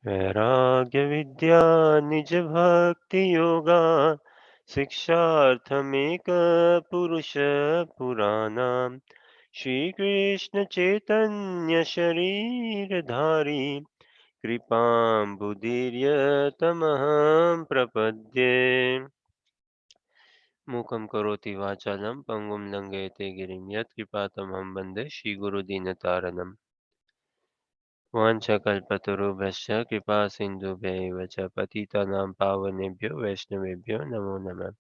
वैराग्यविद्या निजभक्तियोगा शिक्षार्थमेकपुरुषपुराणाम् श्रीकृष्णचैतन्यशरीरधारी कृपां बुधिर्यतमहं प्रपद्ये मूकं करोति वाचालं पङ्गुं लङ्घयते गिरिं यत्कृपातमहं वन्दे श्रीगुरुदीनतारणम् वाञ्छकल्पतरुभ्यश्च कृपासिन्धुभ्यैव च पतितानां पावनेभ्यो वैष्णवेभ्यो नमो नमः।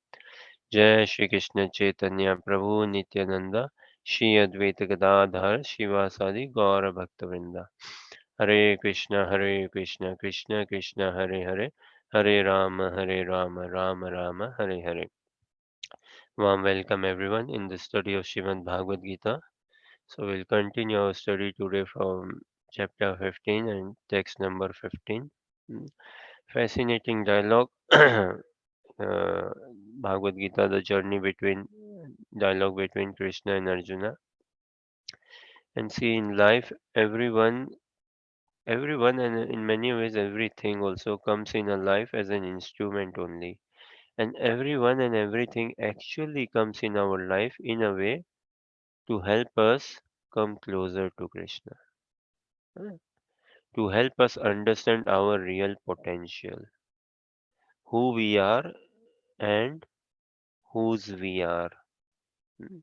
जय श्री कृष्ण चैतन्य प्रभु नित्यानंद श्री अद्वैत गदाधर शिवासादि गौर भक्तवृंदा। हरे Krishna Krishna Krishna Hare Hare Hare Ram Ram Hare Hare. Warm welcome everyone in the study of Srimad Bhagavad Gita. So we'll continue our study today from chapter 15 and text number 15. Mm, Fascinating dialogue. Bhagavad Gita, the journey between dialogue between Krishna and Arjuna. And see, in life, everyone, and in many ways, everything also comes in a life as an instrument only. And everyone and everything actually comes in our life in a way to help us come closer to Krishna, uh, to help us understand our real potential, who we are and whose we are. Mm.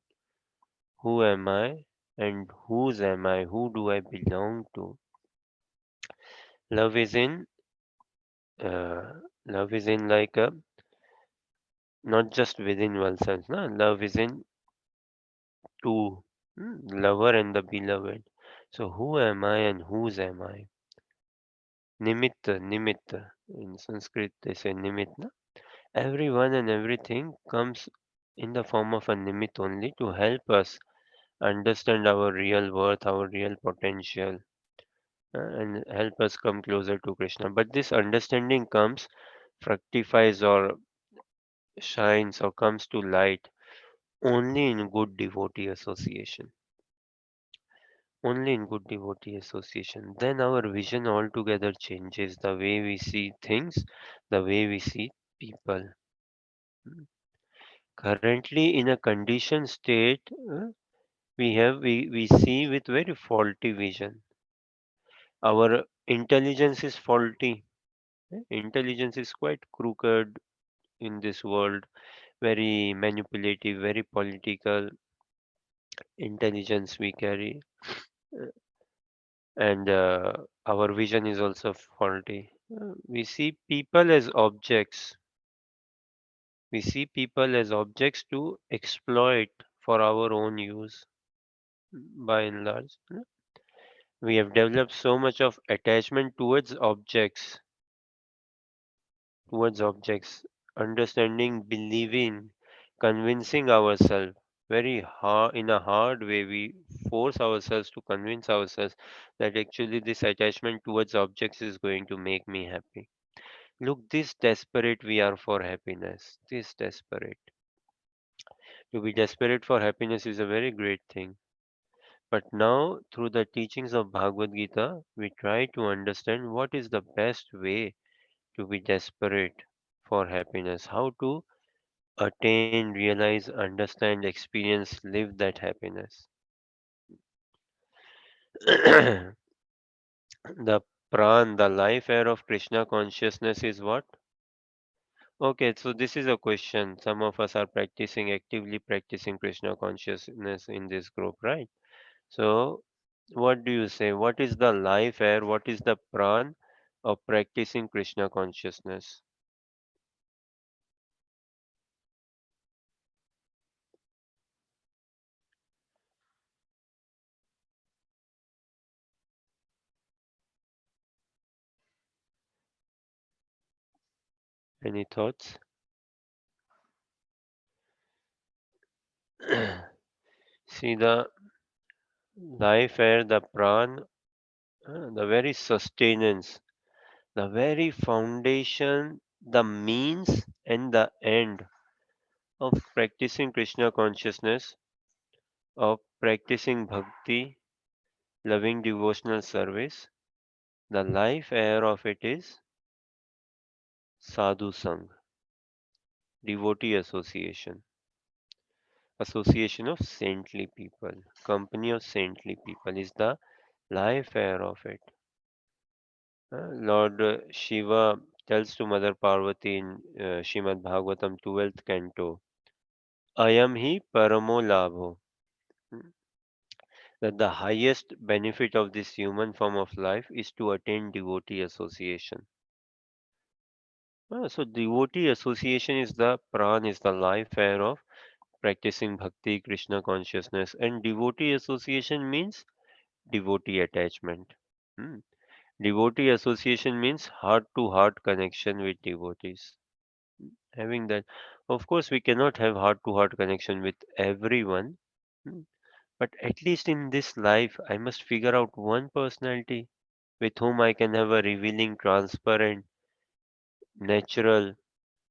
Who am I and whose am I? Who do I belong to? Love is in uh, love is in like not just within oneself. No? Love is in two, lover and the beloved. So who am I and whose am I? Nimitta, nimitta. In Sanskrit they say nimitta. Everyone and everything comes in the form of a nimit only to help us understand our real worth, our real potential, and help us come closer to Krishna. But this understanding comes, fructifies, or shines, or comes to light only in good devotee association. Only in good devotee association. Then our vision altogether changes the way we see things, the way we see people. Hmm. Currently, in a conditioned state, we see with very faulty vision. Our intelligence is faulty. Intelligence is quite crooked in this world, very manipulative, very political intelligence we carry, uh, and our vision is also faulty. We see people as objects. We see people as objects to exploit for our own use, by and large. We have developed so much of attachment towards objects, understanding, believing, convincing ourselves very hard in a hard way. We force ourselves to convince ourselves that actually this attachment towards objects is going to make me happy. Look, this desperate we are for happiness. This desperate. To be desperate for happiness is a very great thing. But now, through the teachings of Bhagavad Gita, we try to understand what is the best way to be desperate for happiness, how to attain, realize, understand, experience, live that happiness. The pran, the life air of Krishna consciousness is what? Okay, so this is a question. Some of us are actively practicing Krishna consciousness in this group, right? So, what do you say? What is the life air? What is the pran of practicing Krishna consciousness? Any thoughts? See, the life air, the pran, the very sustenance, the very foundation, the means, and the end of practicing Krishna consciousness, of practicing bhakti, loving devotional service. The life air of it is sadhu sang, devotee association, association of saintly people, company of saintly people is the life air of it. Lord Shiva tells to Mother Parvati in Srimad Bhagavatam 12th canto, Ayam hi paramo labho, that the highest benefit of this human form of life is to attain devotee association. So devotee association is the pran, is the life air of practicing bhakti, Krishna consciousness, and devotee association means devotee attachment. Hmm. Devotee association means heart to heart connection with devotees. Having that, of course, we cannot have heart to heart connection with everyone, hmm, but at least in this life, I must figure out one personality with whom I can have a revealing, transparent, natural,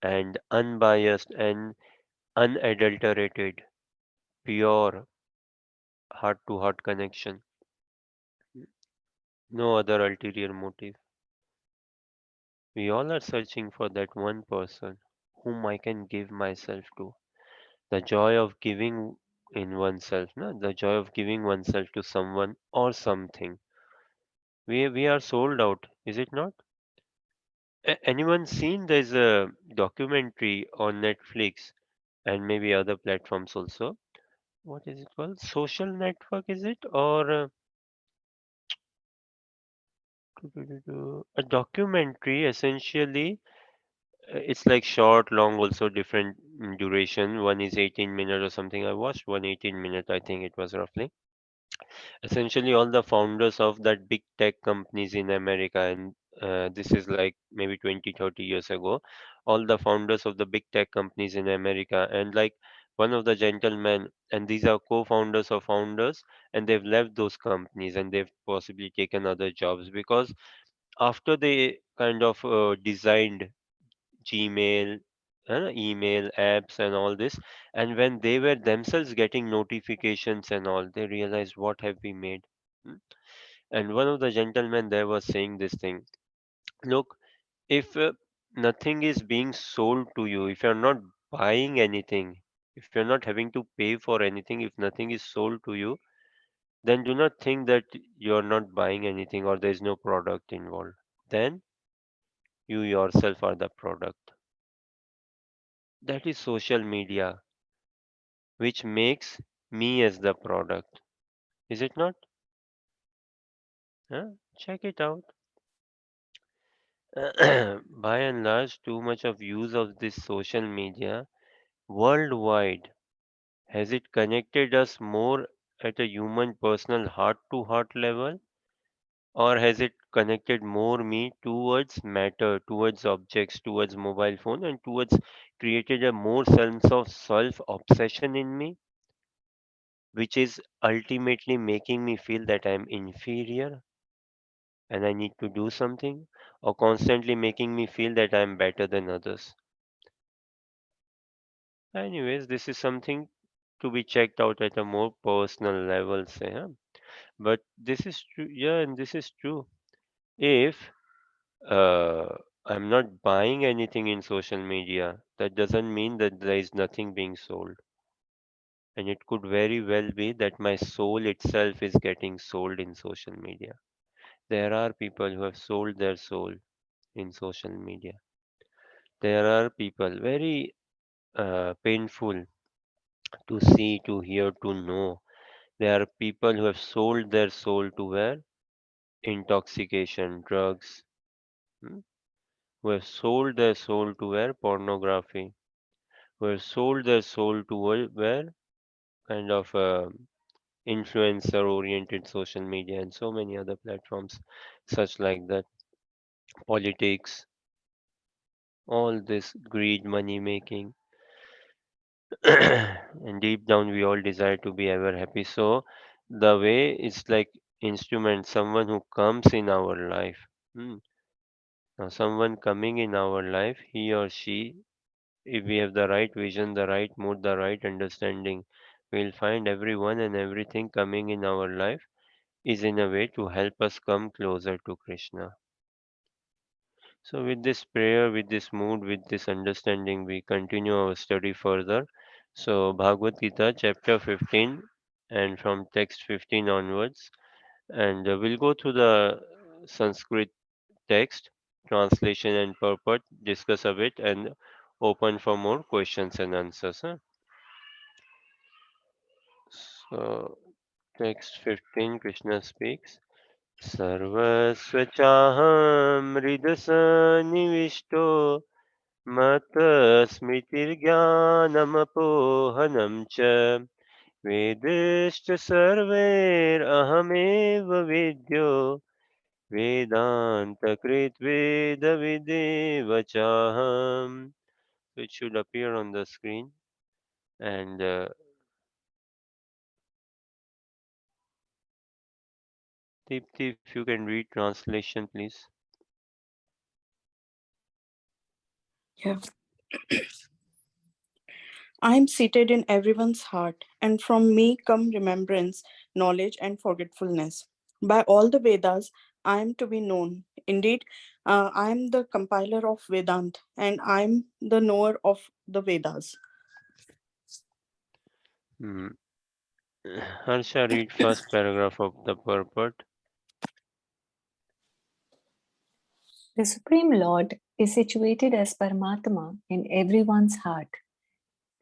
and unbiased and unadulterated, pure heart to heart connection. No other ulterior motive. We all are searching for that one person whom I can give myself to. The joy of giving in oneself, no? The joy of giving oneself to someone or something. We are sold out, is it not? Anyone seen there's a documentary on Netflix and maybe other platforms also? What is it called? Social Network, is it? Or a documentary essentially. It's like short, long, also different duration. One is 18 minutes or something. I watched one 18 minute, I think it was roughly. Essentially, all the founders of that big tech companies in America, and this is like maybe 20, 30 years ago, all the founders of the big tech companies in America, and like one of the gentlemen, and these are co-founders of founders, and they've left those companies and they've possibly taken other jobs because after they kind of designed Gmail, email apps, and all this. And when they were themselves getting notifications and all, they realized what have we made. Hmm? And one of the gentlemen there was saying this thing. Look, if nothing is being sold to you, if you're not buying anything, if you're not having to pay for anything, if nothing is sold to you, then do not think that you're not buying anything or there's no product involved. Then you yourself are the product. That is social media, which makes me as the product. Is it not? Huh? Check it out. By and large, too much of use of this social media worldwide, has it connected us more at a human personal heart to heart level, or has it connected more me towards matter, towards objects, towards mobile phone, and towards created a more sense of self obsession in me, which is ultimately making me feel that I'm inferior and I need to do something, or constantly making me feel that I'm better than others. Anyways, this is something to be checked out at a more personal level, say, huh? But this is true, yeah, and this is true. If I'm not buying anything in social media, that doesn't mean that there is nothing being sold. And it could very well be that my soul itself is getting sold in social media. There are people who have sold their soul in social media. There are people very painful to see, to hear, to know. There are people who have sold their soul to where? Intoxication, drugs, hmm? Who have sold their soul to where? Pornography, who have sold their soul to where? Kind of influencer oriented social media and so many other platforms, such like that. Politics, all this greed, money making. And deep down we all desire to be ever happy, so the way it's like instrument, someone who comes in our life, hmm. Now someone coming in our life, he or she, if we have the right vision, the right mood, the right understanding, we'll find everyone and everything coming in our life is in a way to help us come closer to Krishna. So, with this prayer, with this mood, with this understanding, we continue our study further. So, Bhagavad Gita, chapter 15, and from text 15 onwards, and we'll go through the Sanskrit text, translation, and purport, discuss a bit, and open for more questions and answers. Huh? So, text 15, Krishna speaks. सर्वस्वचाहं हृदसन्निविष्टो मतस्मृतिर्ज्ञानमपोहनं च वेदैश्च सर्वैरहमेव वेद्यो वेदान्तकृत् वेदविदेव चाहम्. So it should appear on the screen. And Deepthi, if you can read translation, please. Yeah. I am seated in everyone's heart, and from me come remembrance, knowledge, and forgetfulness. By all the Vedas, I am to be known. Indeed, I am the compiler of Vedant, and I am the knower of the Vedas. Hmm. Harsha, read first paragraph of the purport. The Supreme Lord is situated as Paramatma in everyone's heart,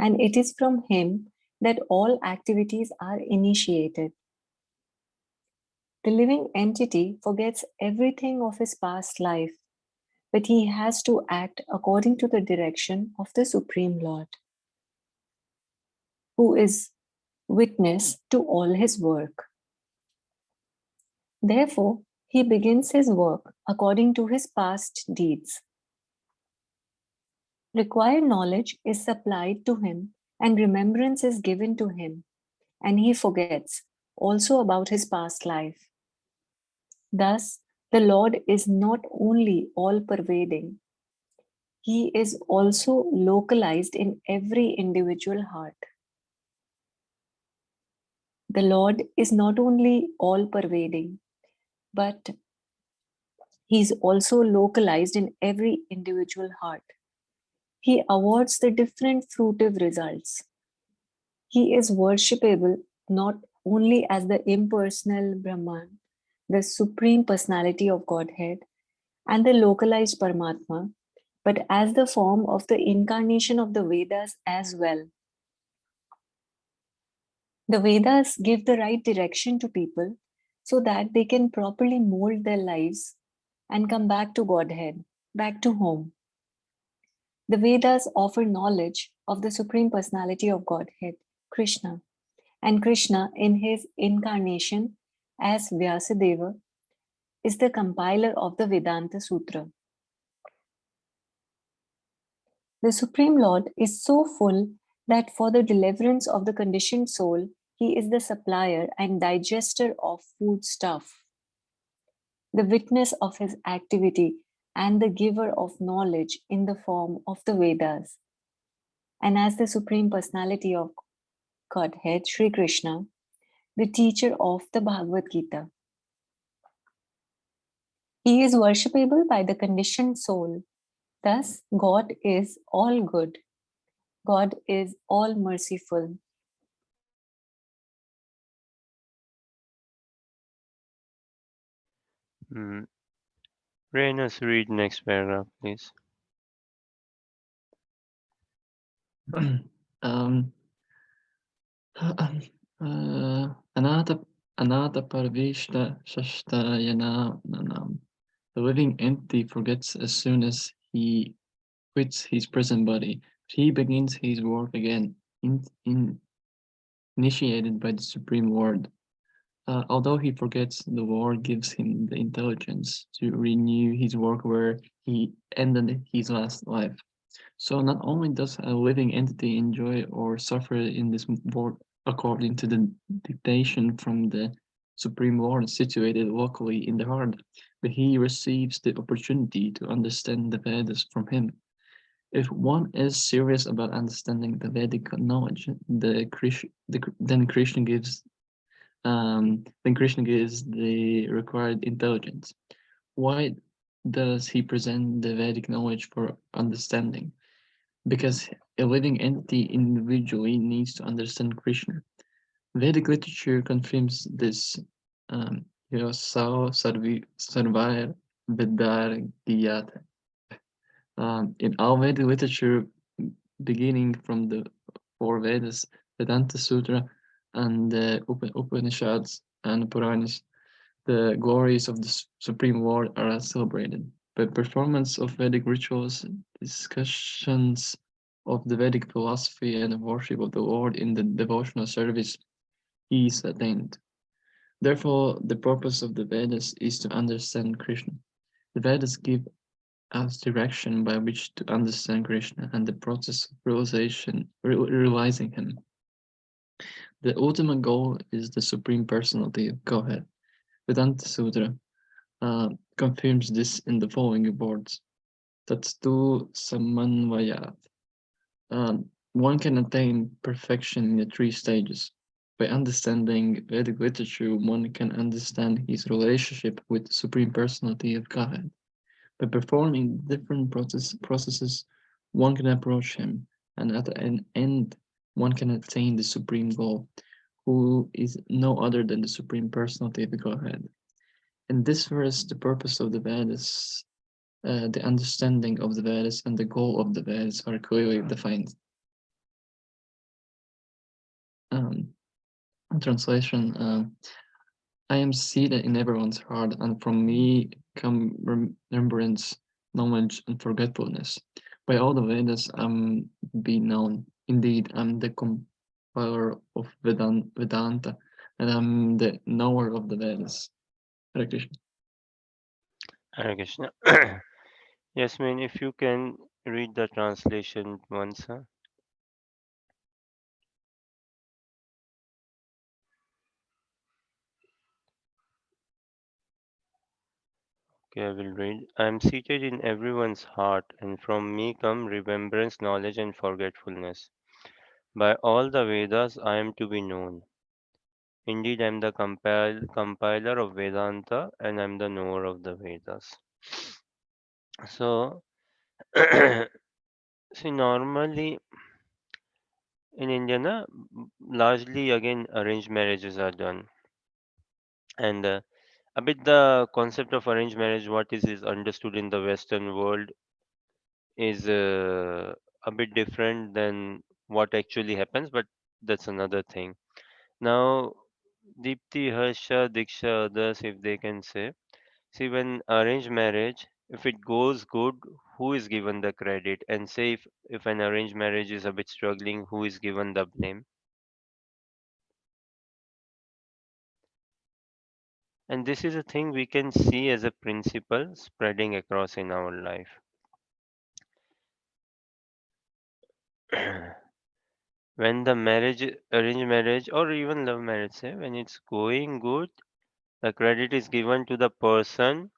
and it is from him that all activities are initiated. The living entity forgets everything of his past life, but he has to act according to the direction of the Supreme Lord, who is witness to all his work. Therefore, he begins his work according to his past deeds. Required knowledge is supplied to him, and remembrance is given to him, and he forgets also about his past life. Thus, the Lord is not only all pervading, he is also localized in every individual heart. The Lord is not only all pervading, but he is also localized in every individual heart. He awards the different fruitive results. He is worshipable not only as the impersonal Brahman, the supreme personality of Godhead, and the localized Paramatma, but as the form of the incarnation of the Vedas as well. The Vedas give the right direction to people so that they can properly mold their lives and come back to Godhead, back to home. The Vedas offer knowledge of the Supreme Personality of Godhead, Krishna, and Krishna in his incarnation as Vyasadeva is the compiler of the Vedanta Sutra. The Supreme Lord is so full that for the deliverance of the conditioned soul, he is the supplier and digester of food stuff, the witness of his activity, and the giver of knowledge in the form of the Vedas. And as the Supreme Personality of Godhead, Sri Krishna, the teacher of the Bhagavad Gita. He is worshipable by the conditioned soul. Thus, God is all good. God is all merciful. Hmm. Reynolds, read next paragraph, please. um, Anata Parvishta Shashtayanam. The living entity forgets as soon as he quits his present body. He begins his work again, initiated by the Supreme Lord. Although he forgets, the Lord gives him the intelligence to renew his work where he ended his last life. So not only does a living entity enjoy or suffer in this world according to the dictation from the Supreme Lord situated locally in the heart, but he receives the opportunity to understand the Vedas from him. If one is serious about understanding the Vedic knowledge, then Krishna gives then Krishna gives the required intelligence. Why does he present the Vedic knowledge for understanding? Because a living entity individually needs to understand Krishna. Vedic literature confirms this. Um, Sao Sarvair Vedar Giyata. In all Vedic literature, beginning from the four Vedas, Vedanta Sutra, and the Upanishads and Puranas, the glories of the Supreme Lord are celebrated. By performance of Vedic rituals, discussions of the Vedic philosophy, and worship of the Lord in the devotional service, he is attained. Therefore, the purpose of the Vedas is to understand Krishna. The Vedas give us direction by which to understand Krishna and the process of realizing him. The ultimate goal is the Supreme Personality of Godhead. Vedanta Sutra confirms this in the following words. Tatstu samanvayat. One can attain perfection in the three stages. By understanding Vedic literature, one can understand his relationship with the Supreme Personality of Godhead. By performing different processes, one can approach him, and at an end, one can attain the supreme goal, who is no other than the Supreme Personality of Godhead. In this verse, the purpose of the Vedas, the understanding of the Vedas, and the goal of the Vedas are clearly defined. Um, Translation: I am seated in everyone's heart, and from me come remembrance, knowledge, and forgetfulness. By all the Vedas, I'm be known. Indeed, I'm the compiler of Vedanta, and I'm the knower of the Vedas. Hare Krishna. Hare Krishna. Yasmin, if you can read the translation once, huh? Okay, I will read. I am seated in everyone's heart, and from me come remembrance, knowledge, and forgetfulness. By all the Vedas, I am to be known. Indeed, I am the compiler of Vedanta, and I am the knower of the Vedas. So, see, normally in India, largely again arranged marriages are done, and a bit the concept of arranged marriage, what is understood in the Western world, is a bit different than what actually happens, but that's another thing. Now, Deepti, Harsha, Diksha, others, if they can say, see, when arranged marriage, if it goes good, who is given the credit? And say if an arranged marriage is a bit struggling, who is given the blame? And this is a thing we can see as a principle spreading across in our life. When the marriage, arranged marriage, or even love marriage, say, when it's going good, the credit is given to the person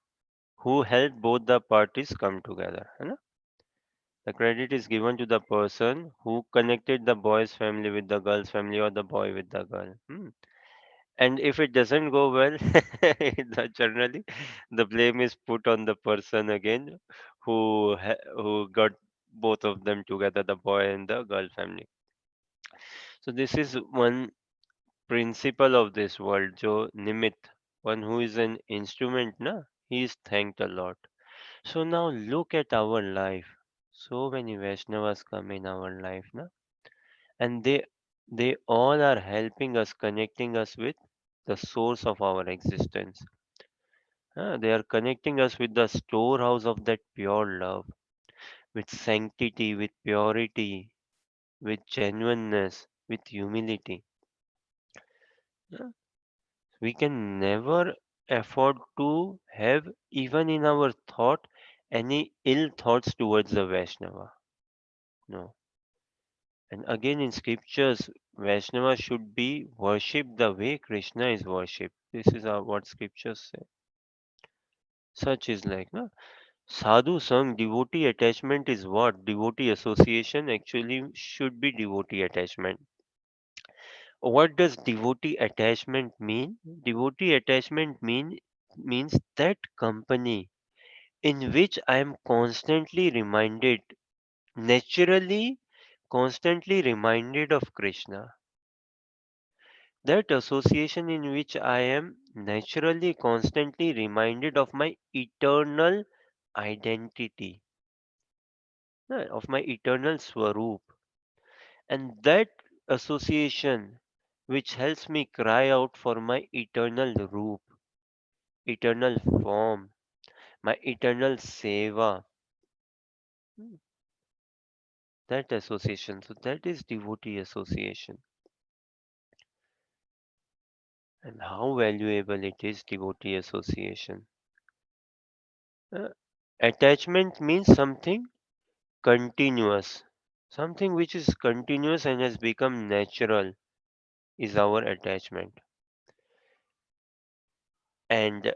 who helped both the parties come together. है ना? The credit is given to the person who connected the boy's family with the girl's family or the boy with the girl. And if it doesn't go well, generally the blame is put on the person again who got both of them together, the boy and the girl family. So this is one principle of this world. Jo Nimit, one who is an instrument, na, he is thanked a lot. So now look at our life. So many Vaishnavas come in our life, na? And they all are helping us, connecting us with the source of our existence. They are connecting us with the storehouse of that pure love, with sanctity, with purity, with genuineness, with humility. Uh, We can never afford to have, even in our thought, any ill thoughts towards the Vaishnava. No. And again, in scriptures, Vaishnava should be worshipped the way Krishna is worshipped. This is what scriptures say. Such is like, no? Sadhu Sang, devotee attachment is what? Devotee association actually should be devotee attachment. What does devotee attachment mean? Devotee attachment means that company in which I am constantly reminded, naturally, constantly reminded of Krishna. That association in which I am naturally, constantly reminded of my eternal identity, of my eternal swaroop. And that association which helps me cry out for my eternal roop, eternal form, my eternal seva. Hmm, that association. So that is devotee association. And how valuable it is, devotee association. Uh, Attachment means something continuous. Something which is continuous and has become natural is our attachment. And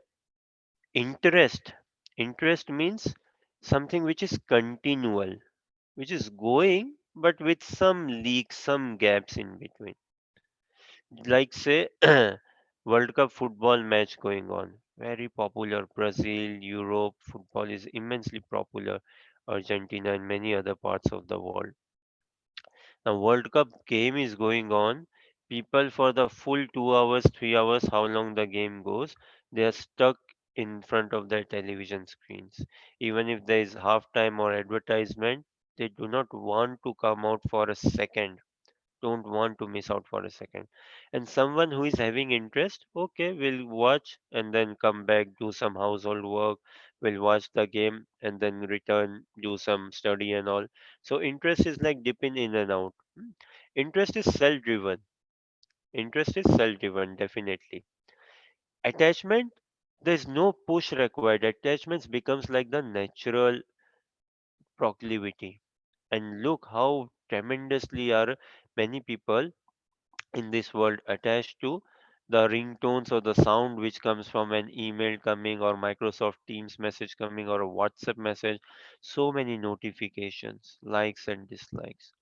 interest. Interest means something which is continual, which is going, but with some leaks, some gaps in between. Like, say, World Cup football match going on. Very popular. Brazil, Europe, football is immensely popular. Argentina and many other parts of the world. Now, World Cup game is going on. People for the full 2 hours, 3 hours, how long the game goes, they are stuck in front of their television screens. Even if there is halftime or advertisement, they do not want to come out for a second, don't want to miss out for a second. And someone who is having interest, okay, will watch and then come back, do some household work, will watch the game and then return, do some study and all. So interest is like dipping in and out. Interest is self driven. Interest is self driven, definitely. Attachment, there's no push required. Attachments becomes like the natural proclivity. And look how tremendously are many people in this world attached to the ringtones or the sound which comes from an email coming or Microsoft Teams message coming or a WhatsApp message. So many notifications, likes and dislikes.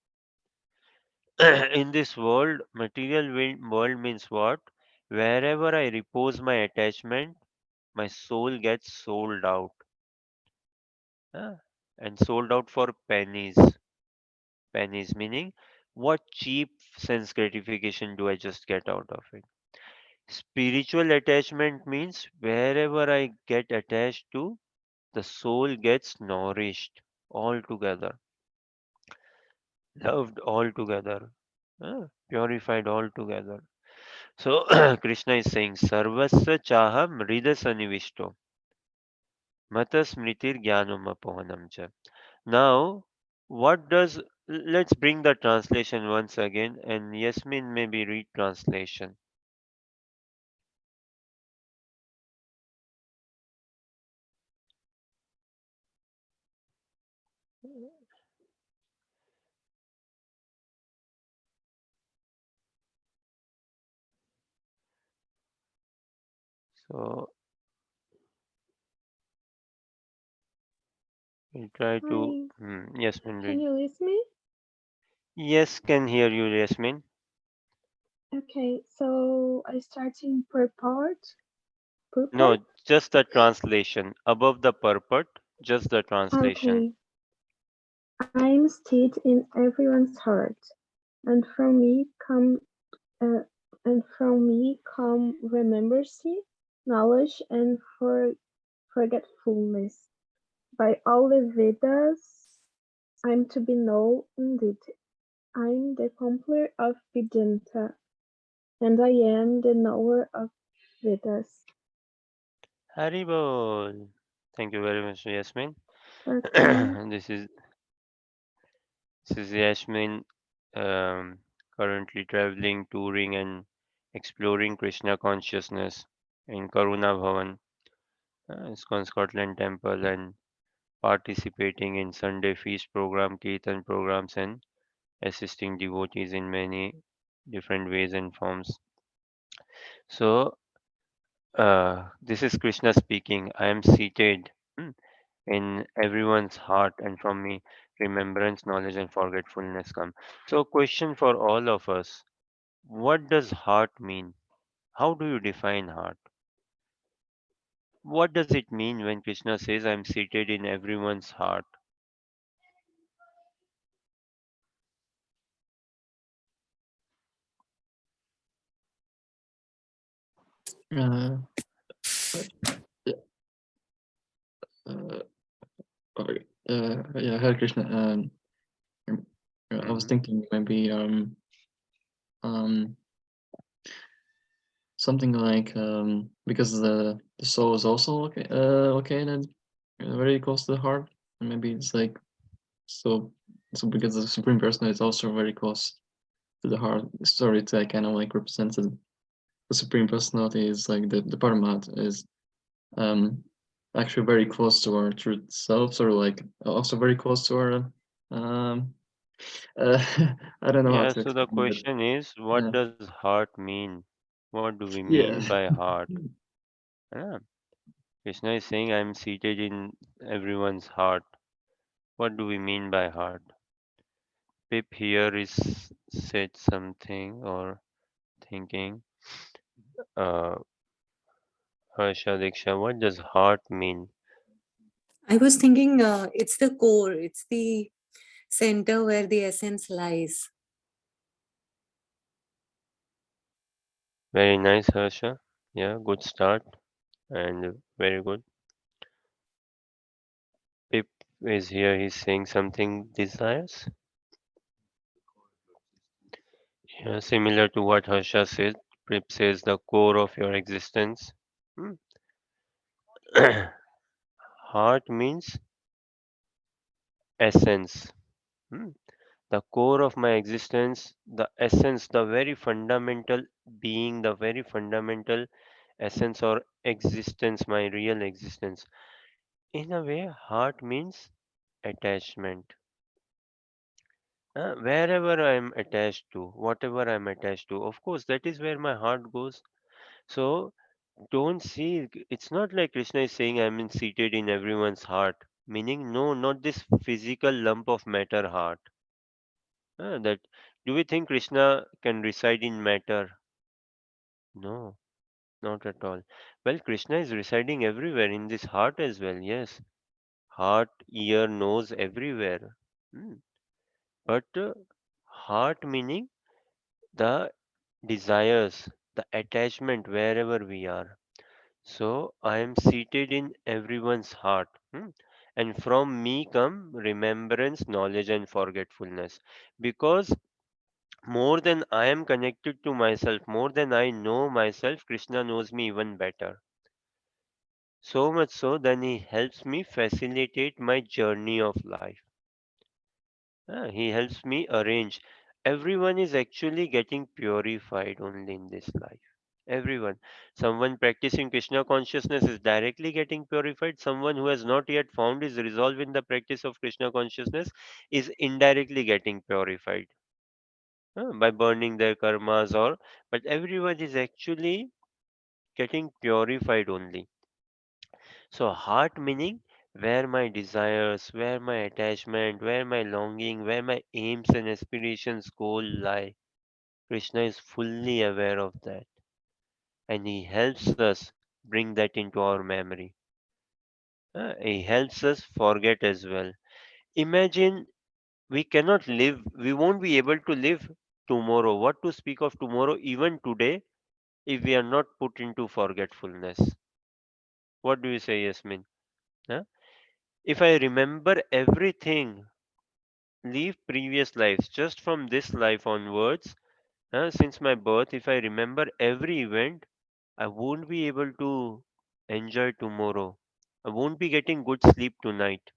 In this world, world means what? Wherever I repose my attachment, my soul gets sold out. uh, and sold out for pennies. Pennies meaning what cheap sense gratification do I just get out of it? Spiritual attachment means wherever I get attached to, the soul gets nourished altogether, loved altogether, purified altogether. So Krishna is saying, Sarvasya chaham hridasanivisto, mata smritir jnanam apohanam cha. Now, what does, let's bring the translation once again, and Yasmin maybe read translation. So we'll try to, Hi, Yasmin can read. you listen me? Yes, can hear you, Yasmin. Okay, so I starting purport. No, just the translation. Above the purport, just the translation. Okay, I'm stayed in everyone's heart, and from me come, uh, and from me come remembrancy, knowledge, and forgetfulness. By all the Vedas, I'm to be known indeed. I'm the completer of Vedanta, and I am the knower of Vedas. Haribol. Thank you very much, Yasmin. Welcome. this is this is Yasmin, um, currently traveling, touring, and exploring Krishna consciousness in Karuna Bhavan, ISKCON Scotland Temple, and participating in Sunday feast program, Kirtan programs, and assisting devotees in many different ways and forms. So, this is Krishna speaking. I am seated in everyone's heart, and from me, remembrance, knowledge, and forgetfulness come. So, question for all of us: What does heart mean? How do you define heart? What does it mean when Krishna says, I'm seated in everyone's heart? Uh, yeah, uh, okay. Yeah, Hare Krishna. Um, I was Hmm. thinking maybe um something like because the soul is also located very close to the heart, and maybe it's like so because the supreme person is also very close to the heart. Sorry, it's kind of like represented the supreme personality is like the Paramat is um actually very close to our truth self, sort of like also very close to our um uh, I don't know how Yeah, to so the explain, but question is, what yeah, does heart mean? What do we mean yeah. by heart? Ah, Krishna is saying, I'm seated in everyone's heart. What do we mean by heart? Pip here is said something or thinking. Uh, Harsha Diksha, what does heart mean? I was thinking it's the core, it's the center where the essence lies. Very nice, Harsha. Yeah, good start and very good. Pip is here, he's saying something desires. Yeah, similar to what Harsha said, Pip says the core of your existence. Hmm. Heart means essence. Hmm. The core of my existence, the essence, the very fundamental being, the very fundamental essence or existence, my real existence. In a way, heart means attachment. Wherever I'm attached to, whatever I'm attached to, of course, that is where my heart goes. So don't see, it's not like Krishna is saying I'm seated in everyone's heart, meaning, no, not this physical lump of matter heart. That do we think Krishna can reside in matter? No, not at all. Well, Krishna is residing everywhere in this heart as well. Yes, heart, ear, nose, everywhere. Hmm. But heart meaning the desires, the attachment wherever we are. So I am seated in everyone's heart. And from me come remembrance, knowledge, and forgetfulness. Because more than I am connected to myself, more than I know myself, Krishna knows me even better. So much so, then he helps me facilitate my journey of life. He helps me arrange. Everyone is actually getting purified only in this life. Everyone. Someone practicing Krishna consciousness is directly getting purified. Someone who has not yet found his resolve in the practice of Krishna consciousness is indirectly getting purified by burning their karmas or but everyone is actually getting purified only. So heart meaning where my desires, where my attachment, where my longing, where my aims and aspirations goal lie. Krishna is fully aware of that and he helps us bring that into our memory. He helps us forget as well. Imagine we cannot live, we won't be able to live tomorrow. What to speak of tomorrow, even today, if we are not put into forgetfulness? What do you say, Yasmin? Huh? If I remember everything, leave previous lives, just from this life onwards, since my birth, if I remember every event, I won't be able to enjoy tomorrow. I won't be getting good sleep tonight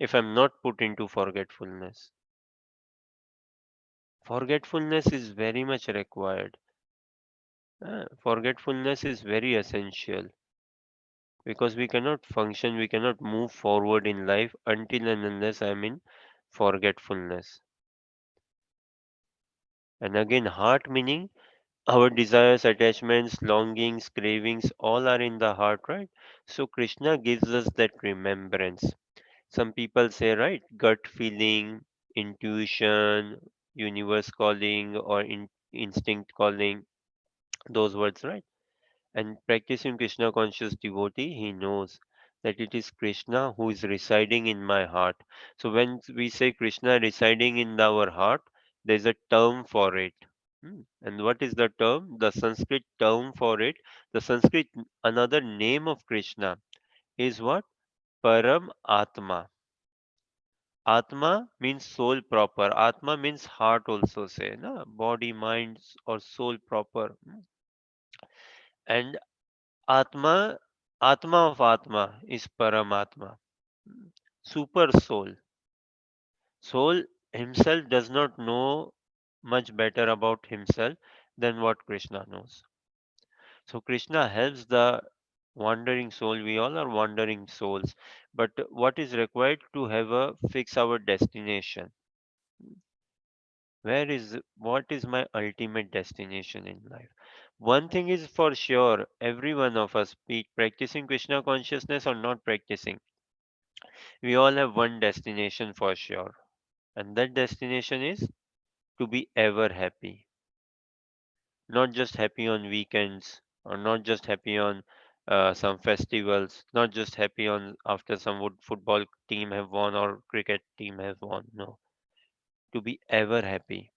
if I'm not put into forgetfulness. Forgetfulness is very much required. Forgetfulness is very essential because we cannot function, we cannot move forward in life until and unless I'm in forgetfulness. And again, heart meaning our desires, attachments, longings, cravings, all are in the heart, right? So Krishna gives us that remembrance. Some people say, right, gut feeling, intuition, universe calling or instinct calling, those words, right? And practicing Krishna conscious devotee, he knows that it is Krishna who is residing in my heart. So when we say Krishna residing in our heart, there's a term for it. And what is the term? The Sanskrit term for it, the Sanskrit another name of Krishna is what? Param Atma. Atma means soul proper. Atma means heart also say, na? Body, mind or soul proper. And Atma, Atma of Atma is Paramatma. Super soul. Soul himself does not know much better about himself than what Krishna knows. So Krishna helps the wandering soul. We all are wandering souls. But what is required to have a fix our destination? What is my ultimate destination in life? One thing is for sure, every one of us, be it practicing Krishna consciousness or not practicing, we all have one destination for sure. And that destination is to be ever happy. Not just happy on weekends, or not just happy on some festivals, not just happy on after some football team have won or cricket team have won. No, to be ever happy.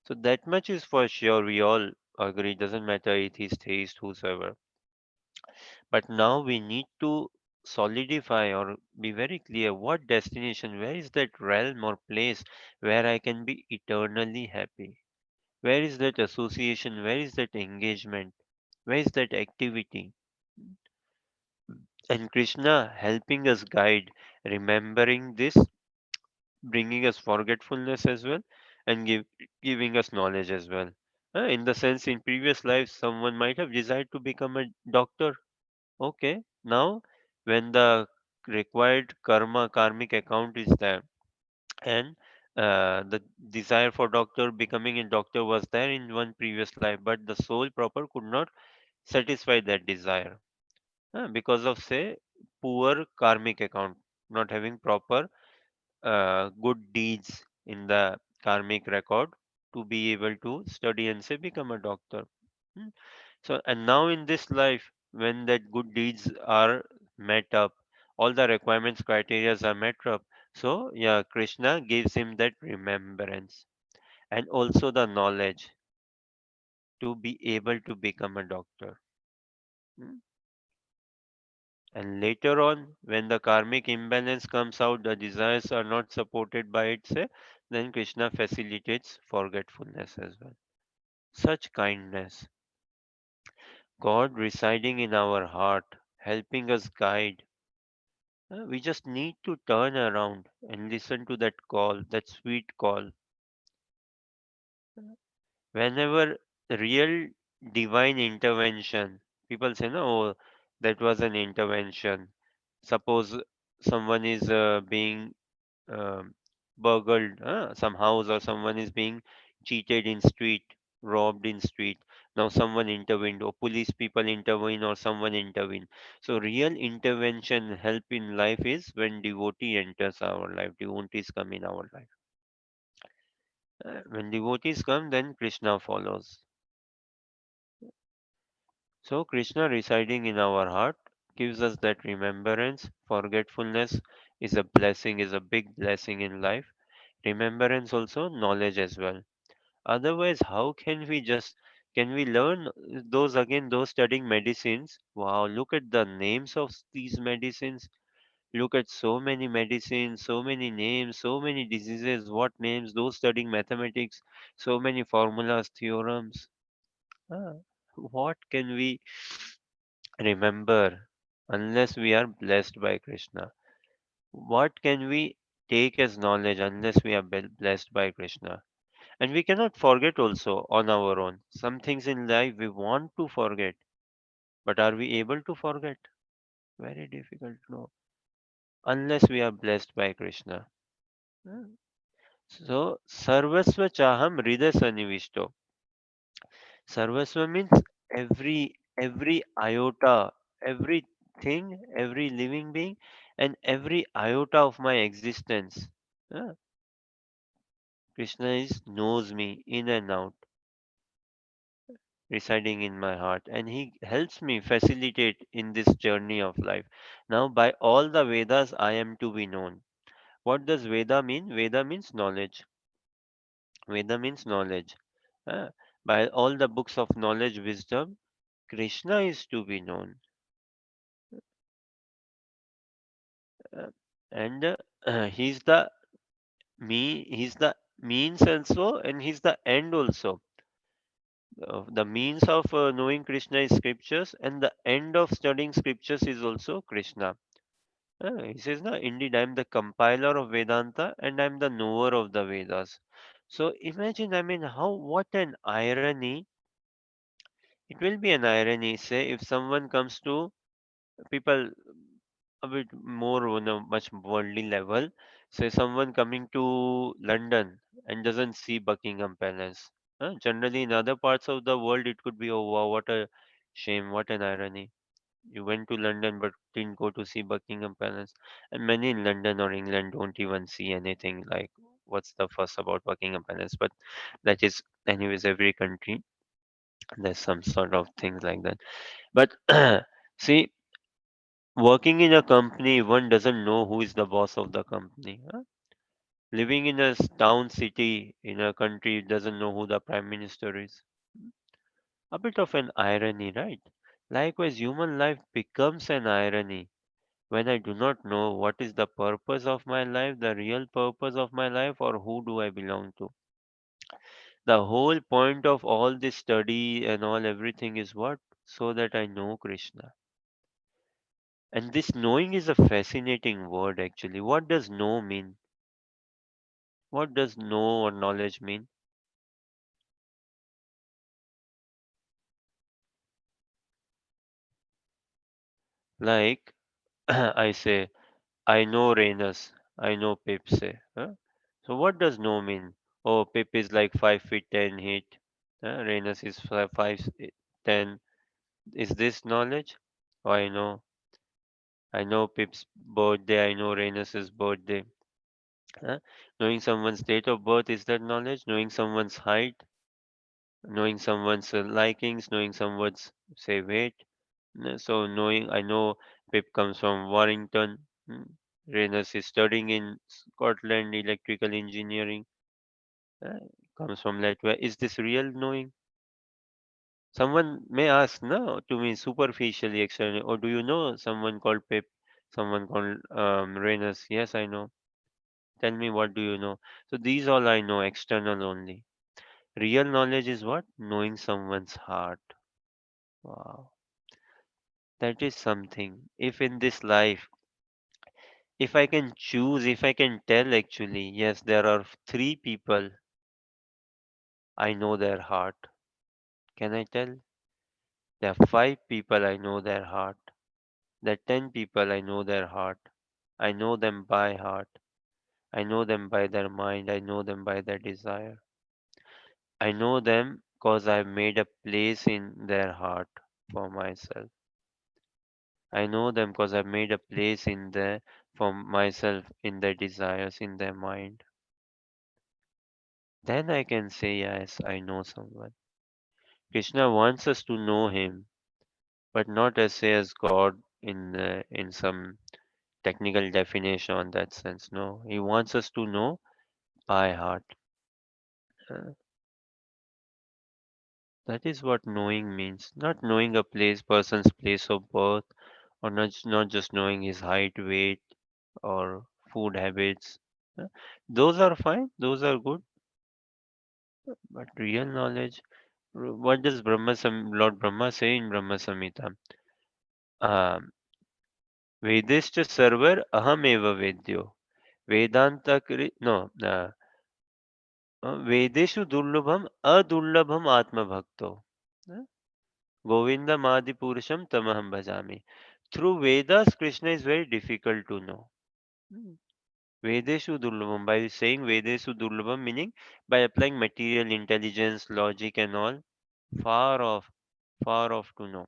So that much is for sure. We all agree. Doesn't matter atheist, theist, whosoever. But now we need to solidify or be very clear what destination, where is that realm or place where I can be eternally happy? Where is that association? Where is that engagement? Where is that activity? And Krishna helping us guide, remembering this, bringing us forgetfulness as well, and giving us knowledge as well. In the sense, in previous lives, someone might have desired to become a doctor. Okay, now when the required karmic account is there, and the desire for doctor becoming a doctor was there in one previous life, but the soul proper could not satisfy that desire because of, say, poor karmic account, not having proper good deeds in the karmic record to be able to study and say become a doctor. Hmm. So, and now in this life, when that good deeds are met up, all the requirements, criteria are met up. So, yeah, Krishna gives him that remembrance and also the knowledge to be able to become a doctor. Hmm. And later on, when the karmic imbalance comes out, the desires are not supported by it, say, then Krishna facilitates forgetfulness as well. Such kindness, God residing in our heart, helping us guide. We just need to turn around and listen to that call, that sweet call. Whenever real divine intervention, people say, no, oh, that was an intervention. Suppose someone is being um, burgled some house, or someone is being cheated in street, robbed in street. Now someone intervened, or police people intervene, or someone intervene. So real intervention help in life is when devotee enters our life, devotees come in our life. When devotees come, then Krishna follows. So Krishna residing in our heart gives us that remembrance. Forgetfulness is a blessing, is a big blessing in life. Remembrance also, knowledge as well. Otherwise, how can we just can we learn those, again, those studying medicines? Wow, look at the names of these medicines. Look at so many medicines, so many names, so many diseases. What names? Those studying mathematics, so many formulas, theorems. Ah, what can we remember unless we are blessed by Krishna? What can we take as knowledge unless we are blessed by Krishna? And we cannot forget also on our own. Some things in life we want to forget, but are we able to forget? Very difficult, no. Unless we are blessed by Krishna. Hmm. So, Sarvasva Chaham Hriday Sanivishto. Sarvasva means every iota, everything, every living being, and every iota of my existence. Ah, Krishna is knows me in and out, residing in my heart, and he helps me facilitate in this journey of life. Now, by all the Vedas, I am to be known. What does Veda mean? Veda means knowledge. Veda means knowledge. Uh, by all the books of knowledge, wisdom, Krishna is to be known. Uh, and he's the means also, and he's the end also. The means of knowing Krishna is scriptures, and the end of studying scriptures is also Krishna. He says, "No, indeed, I am the compiler of Vedanta, and I am the knower of the Vedas." So imagine, I mean, what an irony. It will be an irony, say, if someone comes to people a bit more on a much worldly level, say someone coming to London and doesn't see Buckingham Palace. Generally, in other parts of the world, it could be, oh wow, what a shame, what an irony. You went to London but didn't go to see Buckingham Palace. And many in London or England don't even see anything like what's the fuss about Buckingham Palace. But that is, anyways, every country, there's some sort of things like that. But see, working in a company, one doesn't know who is the boss of the company. Living in a town city in a country doesn't know who the prime minister is. A bit of an irony, right? Likewise, human life becomes an irony when I do not know what is the purpose of my life, the real purpose of my life, or who do I belong to. The whole point of all this study and all everything is what? So that I know Krishna. And this knowing is a fascinating word actually. What does know mean? What does know or knowledge mean? Like I say, I know Rainus, I know Pip say. So what does know mean? Oh, Pip is like 5 feet 10 height. Rainus is 5'10". Is this knowledge? Oh, I know. I know Pip's birthday. I know Rainus's birthday. Huh? Knowing someone's date of birth, is that knowledge? Knowing someone's height, knowing someone's likings, knowing someone's say weight. So knowing, I know Pip comes from Warrington. mm, Rainus is studying in Scotland electrical engineering. uh, Comes from Latvia. Is this real knowing? Someone may ask, no, to me superficially, externally, or do you know someone called Pip, someone called Rainus? Yes, I know. Tell me, what do you know? So these all I know, external only. Real knowledge is what? Knowing someone's heart. Wow. That is something. If in this life, if I can choose, if I can tell actually, yes, there are three people I know their heart. Can I tell? There are five people I know their heart. There are 10 people I know their heart. I know them by heart. I know them by their mind. I know them by their desire. I know them because I've made a place in their heart for myself. I know them because I've made a place in there for myself in their desires, in their mind. Then I can say, yes, I know someone. Krishna wants us to know him, but not as say as God in some technical definition on that sense. No, he wants us to know by heart. Uh, that is what knowing means. Not knowing a person's place of birth, or not just knowing his height, weight, or food habits. Uh, Those are fine. Those are good. But real knowledge, what does Lord Brahma say in Brahma Samhita? Um, Vedeshcha sarvar aham eva vedyo. Vedanta no, Vedeshu durlabham adurlabham atma bhakto. Govindam adi purusham tamaham bhajami. Through Vedas, Krishna is very difficult to know. Hmm. Vedeshu durlabham. By saying Vedeshu durlabham, meaning by applying material intelligence, logic, and all, far off, far off to know.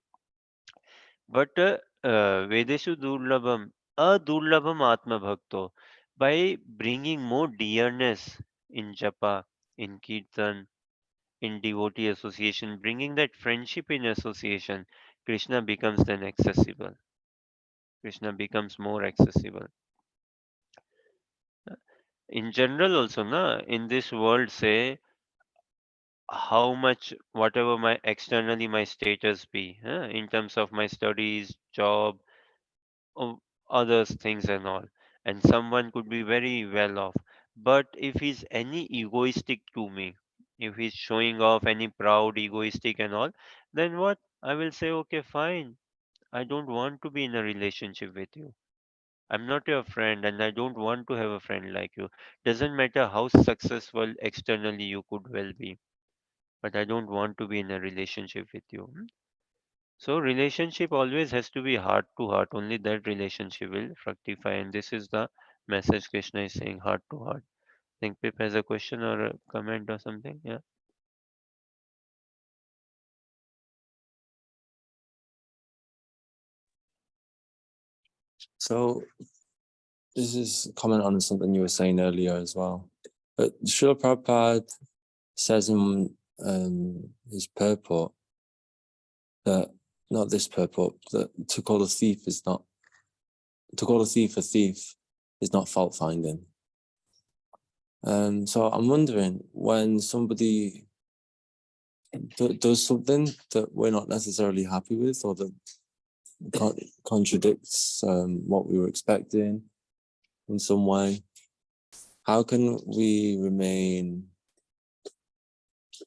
But Vedeshu durlabham, adurlabham atma bhakto. By bringing more dearness in japa, in kirtan, in devotee association, bringing that friendship in association, Krishna becomes then accessible. Krishna becomes more accessible. In general, also, na, in this world, say how much, whatever my externally my status be, in terms of my studies, job, or others things and all, and someone could be very well off, but if he's any egoistic to me, if he's showing off any proud egoistic and all, then what I will say, okay, fine, I don't want to be in a relationship with you. I'm not your friend and I don't want to have a friend like you. Doesn't matter how successful externally you could well be, but I don't want to be in a relationship with you. So relationship always has to be heart to heart. Only that relationship will fructify. And this is the message Krishna is saying, heart to heart. Think Pip has a question or a comment or something. Yeah. So this is a comment on something you were saying earlier as well. But Srila Prabhupada says in his purport that, not this purport, that to call a thief a thief is not fault finding. So I'm wondering, when somebody does something that we're not necessarily happy with, or that contradicts what we were expecting in some way, how can we remain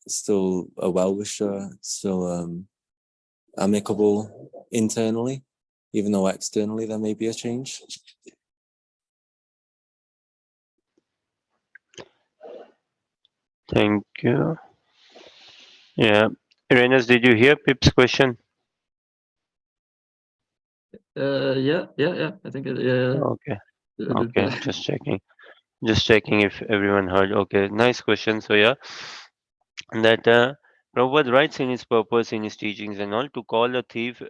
still a well-wisher, still amicable internally, even though externally there may be a change? Thank you. Yeah. Renas, did you hear Pip's question? Yeah. I think yeah. Okay. I did. Okay. Just checking. Just checking if everyone heard. Okay. Nice question. So yeah, that Prabhupada writes in his purpose, in his teachings and all, to call a thief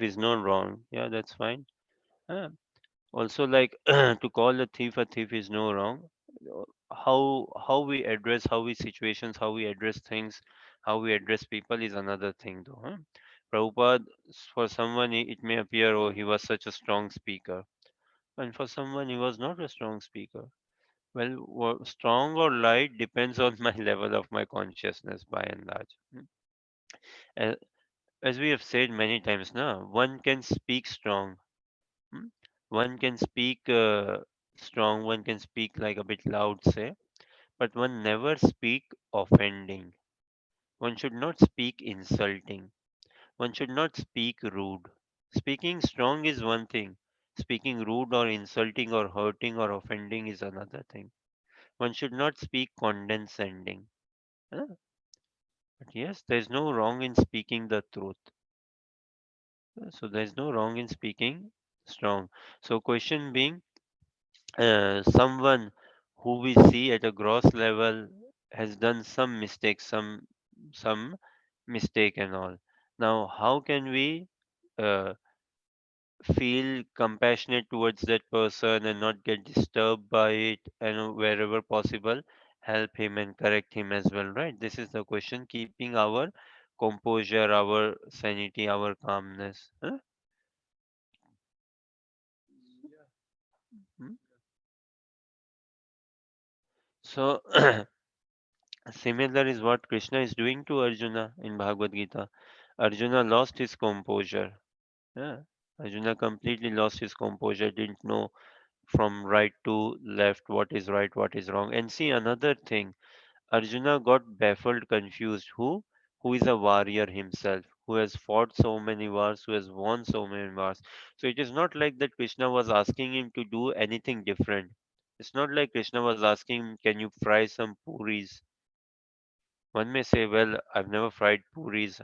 is not wrong. Yeah, that's fine. Uh, Also, like to call a thief is no wrong. How we address, how we situations, how we address things, how we address people is another thing, though. Prabhupada, for someone it may appear, oh, he was such a strong speaker, and for someone he was not a strong speaker. Well, strong or light depends on my level of my consciousness, by and large. Uh, As we have said many times now, one can speak strong. Hmm? One can speak strong, one can speak like a bit loud, say, but one never speak offending. One should not speak insulting. One should not speak rude. Speaking strong is one thing. Speaking rude or insulting or hurting or offending is another thing. One should not speak condescending. Huh? But yes, there is no wrong in speaking the truth. So there is no wrong in speaking strong. So question being, someone who we see at a gross level has done some mistake, some mistake and all. Now, how can we uh, feel compassionate towards that person and not get disturbed by it, and wherever possible, help him and correct him as well, right? This is the question. Keeping our composure, our sanity, our calmness. Huh? Hmm? So similar is what Krishna is doing to Arjuna in Bhagavad Gita. Arjuna lost his composure. Yeah. Arjuna completely lost his composure, didn't know from right to left what is right, what is wrong. And see another thing, Arjuna got baffled, confused. Who? Who is a warrior himself, who has fought so many wars, who has won so many wars. So it is not like that Krishna was asking him to do anything different. It's not like Krishna was asking him, can you fry some puris? One may say, well, I've never fried puris.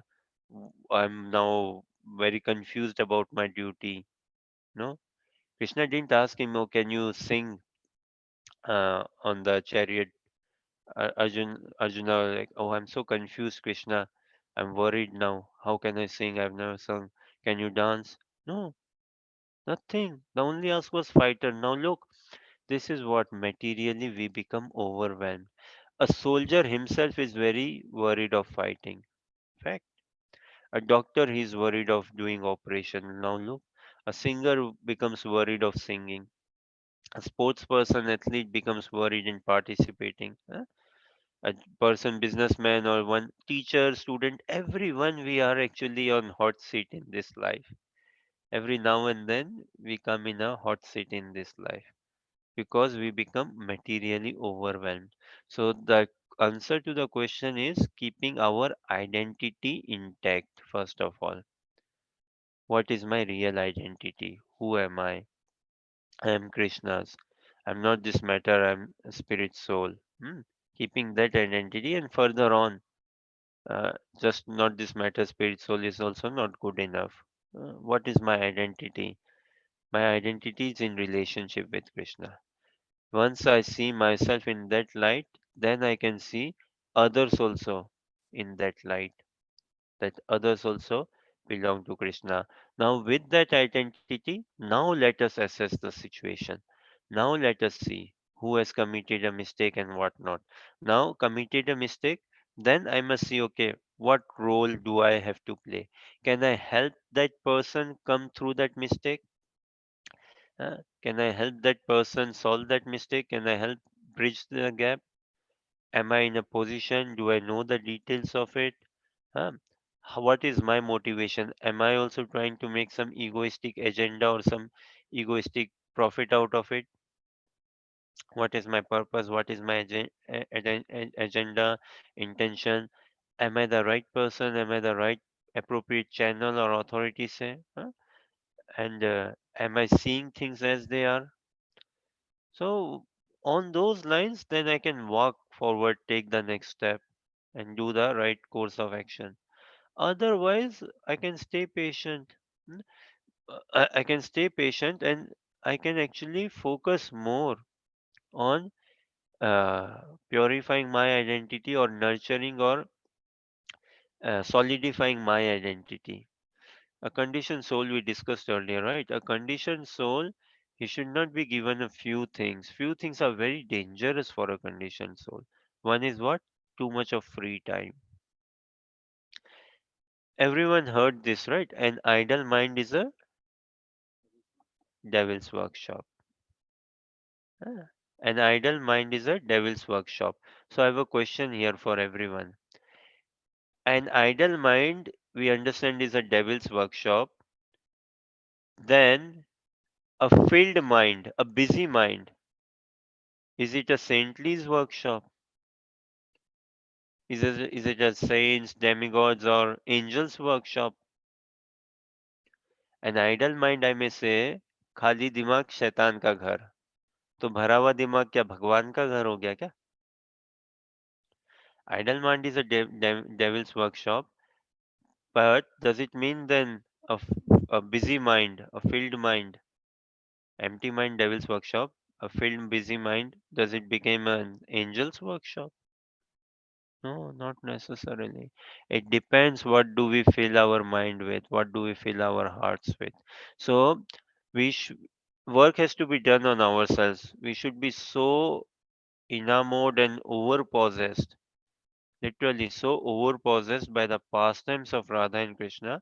I'm now very confused about my duty. No, Krishna didn't ask him, oh, can you sing on the chariot? Arjuna was like, oh, I'm so confused, Krishna. I'm worried now. How can I sing? I've never sung. Can you dance? No, nothing. The only ask was fighter. Now look, This is what materially we become overwhelmed. A soldier himself is very worried of fighting. Fact. A doctor he's worried of doing operation. Now look, a singer becomes worried of singing. A sports person, athlete becomes worried in participating. A person, businessman, or one teacher, student, everyone, we are actually on hot seat in this life. Every now and then we come in a hot seat in this life because we become materially overwhelmed. So the answer to the question is keeping our identity intact. First of all, what is my real identity? Who am I? I am Krishna's. I'm not this matter, I'm a spirit soul. Hmm. Keeping that identity, and further on, just not this matter, spirit soul is also not good enough. What is my identity? My identity is in relationship with Krishna. Once I see myself in that light, then I can see others also in that light, that others also belong to Krishna. Now, with that identity, now let us assess the situation. Now, let us see who has committed a mistake and what not. Now, committed a mistake, then I must see, okay, what role do I have to play? Can I help that person come through that mistake? Can I help that person solve that mistake? Can I help bridge the gap? Am I in a position? Do I know the details of it? Huh? What is my motivation? Am I also trying to make some egoistic agenda or some egoistic profit out of it? What is my purpose? What is my agenda, intention? Am I the right person? Am I the right appropriate channel or authority, say? And am I seeing things as they are? So, on those lines, then I can walk forward, take the next step, and do the right course of action. Otherwise, I can stay patient. Hmm? I can stay patient and I can actually focus more on purifying my identity or nurturing or solidifying my identity. A conditioned soul we discussed earlier, right? A conditioned soul, he should not be given a few things. Few things are very dangerous for a conditioned soul. One is what? Too much of free time. Everyone heard this, right? An idle mind is a devil's workshop. Ah, An idle mind is a devil's workshop. So I have a question here for everyone. An idle mind, we understand, is a devil's workshop. Then a filled mind, a busy mind, is it a saintly's workshop? Is it a saints, demigods, or angels' workshop? An idle mind, I may say, खाली दिमाग शैतान का घर. तो भरा हुआ दिमाग क्या भगवान का घर हो गया क्या? Idle mind is a devil's workshop, but does it mean then a busy mind, a filled mind, empty mind, devil's workshop, a filled busy mind, does it become an angel's workshop? No, not necessarily. It depends what do we fill our mind with, what do we fill our hearts with. So we sh- work has to be done on ourselves. We should be so enamored and over possessed, literally so over possessed by the pastimes of Radha and Krishna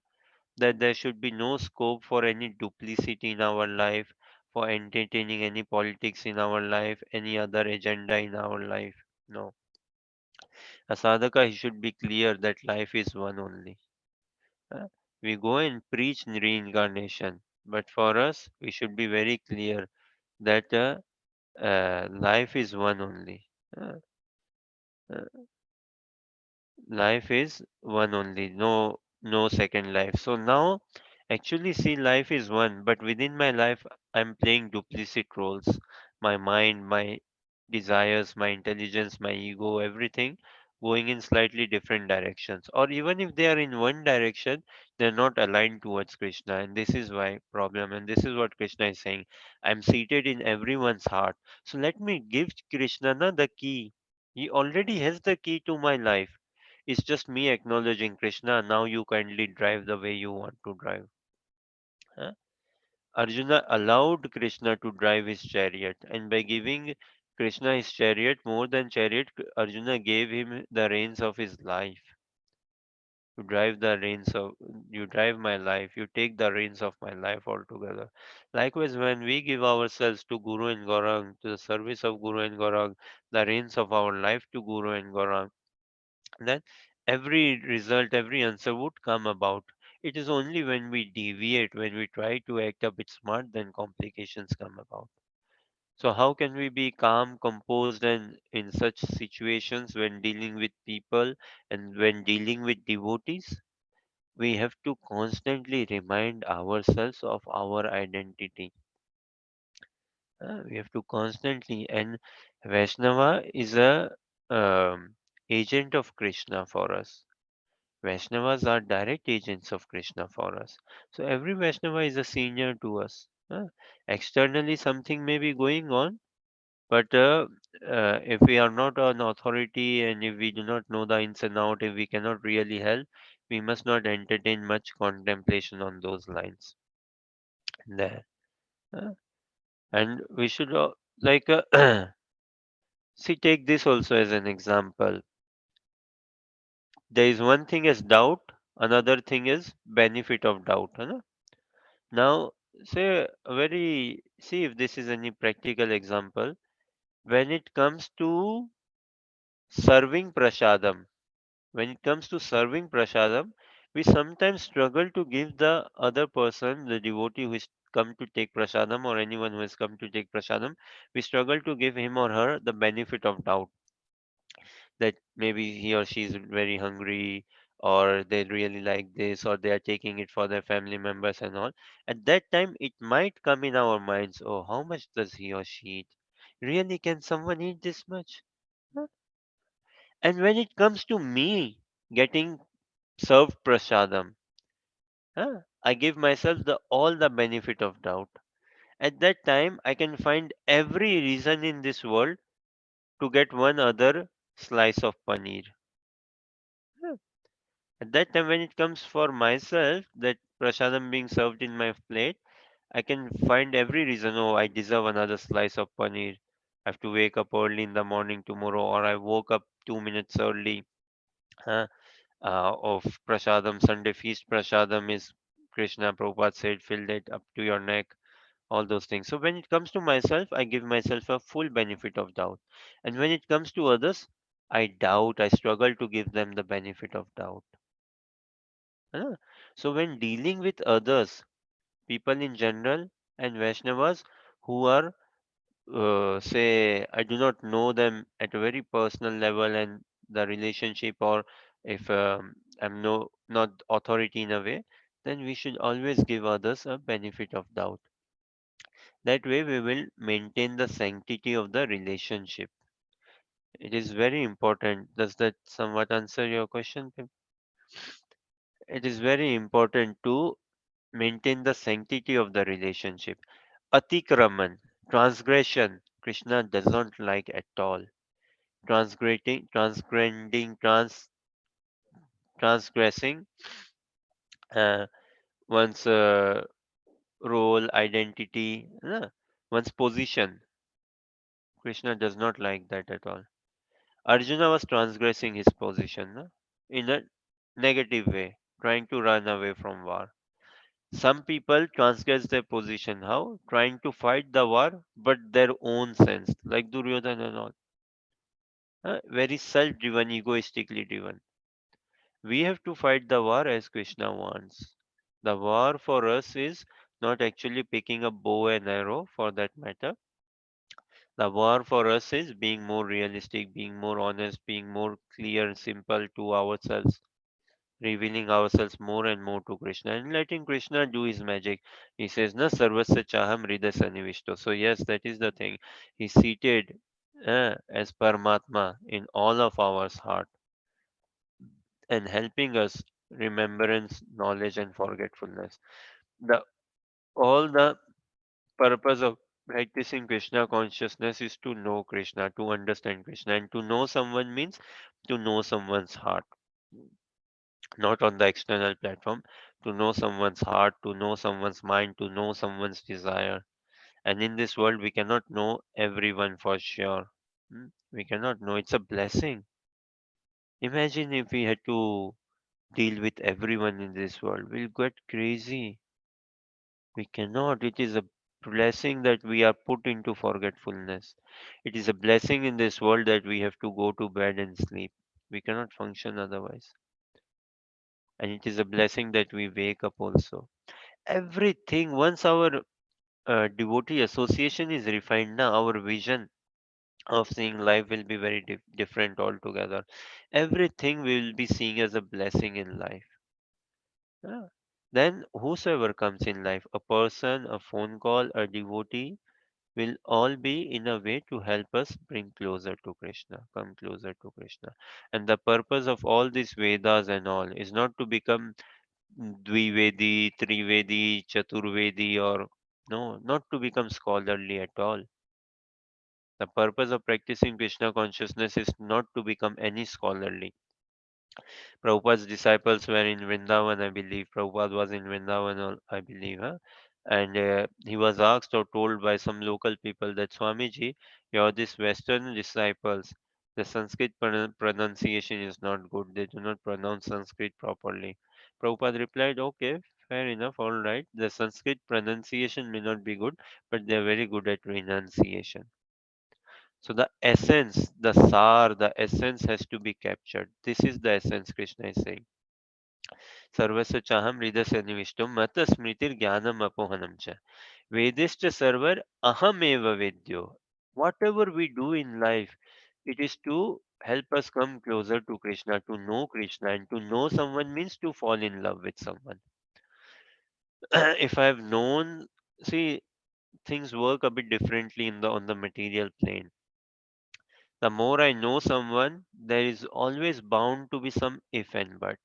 that there should be no scope for any duplicity in our life, for entertaining any politics in our life, any other agenda in our life. No. A sadhaka, he should be clear that life is one only. Uh, We go and preach reincarnation, but for us, we should be very clear that life is one only. Uh, uh, Life is one only, no second life. So now, actually, see, life is one, but within my life, I'm playing duplicit roles. My mind, my desires, my intelligence, my ego, everything going in slightly different directions. Or even if they are in one direction, they're not aligned towards Krishna. And this is why problem. And this is what Krishna is saying. I'm seated in everyone's heart. So let me give Krishna na the key. He already has the key to my life. It's just me acknowledging Krishna. Now you kindly drive the way you want to drive. Huh? Arjuna allowed Krishna to drive his chariot, and by giving Krishna his chariot more than chariot, Arjuna gave him the reins of his life. You drive the reins of you drive my life, you take the reins of my life altogether. Likewise, when we give ourselves to Guru and Gaurang, to the service of Guru and Gaurang, the reins of our life to Guru and Gaurang, then every result, every answer would come about. It is only when we deviate, when we try to act a bit smart, then complications come about. So, how can we be calm, composed, and in such situations when dealing with people and when dealing with devotees? We have to constantly remind ourselves of our identity. We have to constantly, and Vaishnava is a agent of Krishna for us. Vaishnavas are direct agents of Krishna for us. So every Vaishnava is a senior to us. Externally, something may be going on, but if we are not an authority and if we do not know the ins and out, if we cannot really help, we must not entertain much contemplation on those lines. There. Uh, and we should, like, see, take this also as an example. There is one thing as doubt, another thing is benefit of doubt. Now, say, see if this is any practical example. When it comes to serving prasadam, when it comes to serving prasadam, we sometimes struggle to give the other person, the devotee who is come to take prasadam or anyone who has come to take prasadam, we struggle to give him or her the benefit of doubt that maybe he or she is very hungry or they really like this or they are taking it for their family members and all. At that time, it might come in our minds, oh, how much does he or she eat? Really, can someone eat this much? Huh? And when it comes to me getting served prasadam, I give myself all the benefit of doubt. At that time, I can find every reason in this world to get one other slice of paneer. Huh. At that time, when it comes for myself, that prasadam being served in my plate, I can find every reason. Oh, I deserve another slice of paneer. I have to wake up early in the morning tomorrow, or I woke up 2 minutes early. Huh? Of prasadam, Sunday feast prasadam is Krishna Prabhupada said, filled it up to your neck, all those things. So when it comes to myself, I give myself a full benefit of doubt. And when it comes to others, I doubt, I struggle to give them the benefit of doubt. Huh? So when dealing with others, people in general and Vaishnavas who are, say, I do not know them at a very personal level and the relationship, or if I'm not authority in a way, then we should always give others a benefit of doubt. That way, we will maintain the sanctity of the relationship. It is very important. Does that somewhat answer your question, Pim? It is very important to maintain the sanctity of the relationship. Atikraman, transgression, Krishna does not like at all. Transgressing, transgressing uh, one's role, identity, one's position. Krishna does not like that at all. Arjuna was transgressing his position in a negative way, trying to run away from war. Some people transgress their position. How? Trying to fight the war, but their own sense, like Duryodhana and all. Very self driven, egoistically driven. We have to fight the war as Krishna wants. The war for us is not actually picking a bow and arrow for that matter. The war for us is being more realistic, being more honest, being more clear and simple to ourselves, revealing ourselves more and more to Krishna and letting Krishna do his magic. He says, Na sarvasya chaham hridaya sanivishto. So, yes, that is the thing. He's seated as Paramatma in all of our heart and helping us remembrance, knowledge, and forgetfulness. The all the purpose of practicing Krishna consciousness is to know Krishna, to understand Krishna, and to know someone means to know someone's heart. not on the external platform, to know someone's heart, to know someone's mind, to know someone's desire. And in this world, we cannot know everyone for sure. We cannot know. It's a blessing. Imagine if we had to deal with everyone in this world. We'll get crazy. We cannot. It is a blessing that we are put into forgetfulness. It is a blessing in this world that we have to go to bed and sleep. We cannot function otherwise. And it is a blessing that we wake up also. Everything, once our devotee association is refined, now our vision of seeing life will be very different altogether. Everything we will be seeing as a blessing in life. Yeah. Then whosoever comes in life, a person, a phone call, a devotee, will all be in a way to help us bring closer to Krishna, come closer to Krishna. And the purpose of all these Vedas and all is not to become Dvivedi, Trivedi, Chaturvedi, or no, not to become scholarly at all. The purpose of practicing Krishna consciousness is not to become any scholarly. Prabhupada's disciples were in Vrindavan, I believe. Prabhupada was in Vrindavan, I believe. Huh? And he was asked or told by some local people that Swamiji, you're these Western disciples. The Sanskrit pronunciation is not good. They do not pronounce Sanskrit properly. Prabhupada replied, okay, fair enough, all right. The Sanskrit pronunciation may not be good, but they're very good at renunciation. So the essence, the sar, the essence has to be captured. This is the essence Krishna is saying. सर्वस्य चाहम हृदय निविष्टम मत स्मृतिर ज्ञानम अपोहनम च वेदिश्च server अहमेव वेद्यो. Whatever we do in life, it is to help us come closer to Krishna, to know Krishna, and to know someone means to fall in love with someone. If I have known, see, things work a bit differently in the on the material plane. The more I know someone, there is always bound to be some if and but.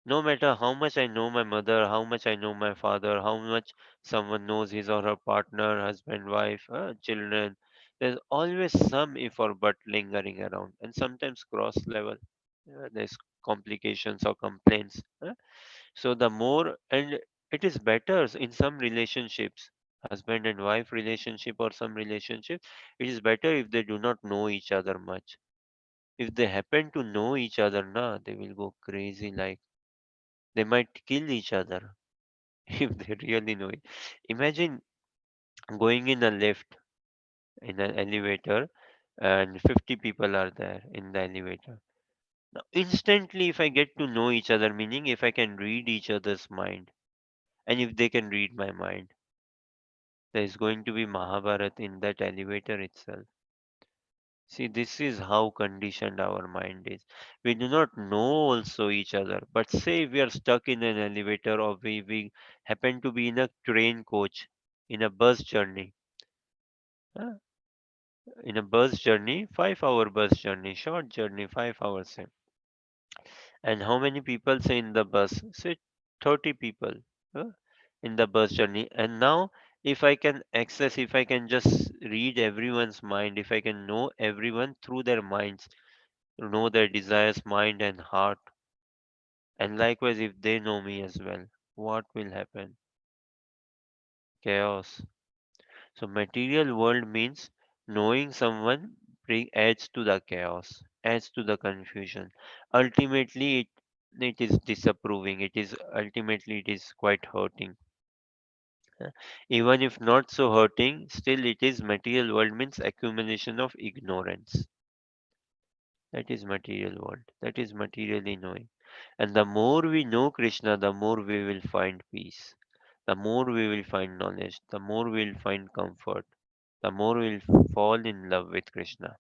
No matter how much I know my mother, how much I know my father, how much someone knows his or her partner, husband, wife, children, there's always some if or but lingering around, and sometimes cross level. There's complications or complaints. So the more, and it is better in some relationships, husband and wife relationship or some relationship, it is better if they do not know each other much. If they happen to know each other, na, they will go crazy, like they might kill each other if they really know it. Imagine going in a lift, in an elevator, and 50 people are there in the elevator. Now, instantly, if I get to know each other, meaning if I can read each other's mind, and if they can read my mind, there is going to be Mahabharat in that elevator itself. See, this is how conditioned our mind is. We do not know also each other, but say we are stuck in an elevator or we happen to be in a train coach, in a bus journey. huh? In a bus journey, 5 hour bus journey, short journey, 5 hours. And how many people say in the bus? Say 30 people huh, in the bus journey. And now, if I can access, if I can just read everyone's mind, if I can know everyone through their minds, know their desires, mind, and heart. And likewise, if they know me as well, what will happen? Chaos. So, material world means knowing someone adds to the chaos, adds to the confusion. Ultimately, it is disapproving. It is ultimately it is quite hurting. Uh, Even if not so hurting, still it is material world means accumulation of ignorance. That is material world. That is materially knowing. And the more we know Krishna, the more we will find peace. The more we will find knowledge. The more we will find comfort. The more we'll fall in love with Krishna.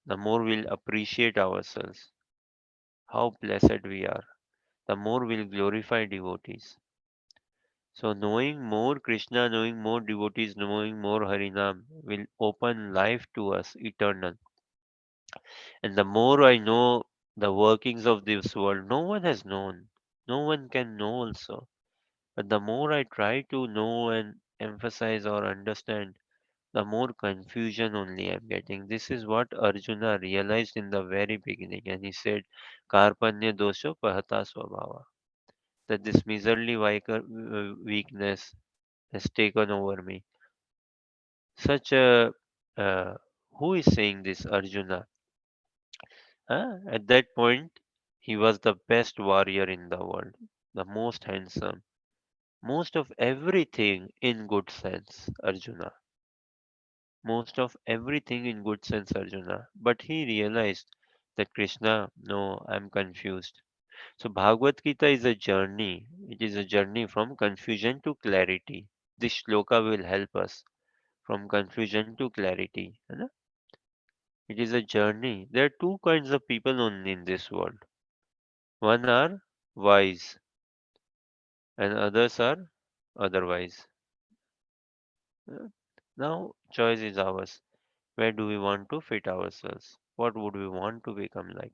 The more we'll appreciate ourselves. How blessed we are. The more we'll glorify devotees. So knowing more Krishna, knowing more devotees, knowing more Harinam will open life to us eternal. And the more I know the workings of this world, no one has known. No one can know also. But the more I try to know and emphasize or understand, the more confusion only I'm getting. This is what Arjuna realized in the very beginning, and he said, Karpanya dosho pahata swabhava, that this miserly weakness has taken over me. Such a uh, who is saying this, Arjuna? At that point, he was the best warrior in the world, the most handsome, most of everything in good sense, Arjuna. Most of everything in good sense, Arjuna. But he realized that Krishna, no, I'm confused. So Bhagavad Gita is a journey. It is a journey from confusion to clarity. This shloka will help us from confusion to clarity. है ना? It is a journey. There are two kinds of people only in this world. One are wise and others are otherwise. Uh, Now choice is ours. Where do we want to fit ourselves? What would we want to become like?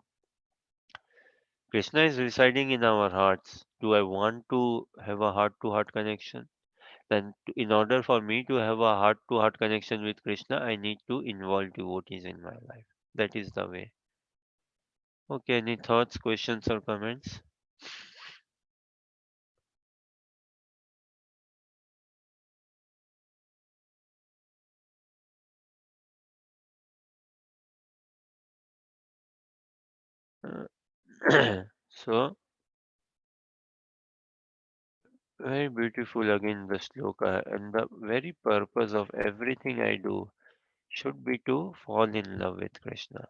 Krishna is residing in our hearts. Do I want to have a heart to heart connection? Then, in order for me to have a heart to heart connection with Krishna, I need to involve devotees in my life. That is the way. Okay, any thoughts, questions, or comments? So, very beautiful again the sloka, and the very purpose of everything I do should be to fall in love with Krishna,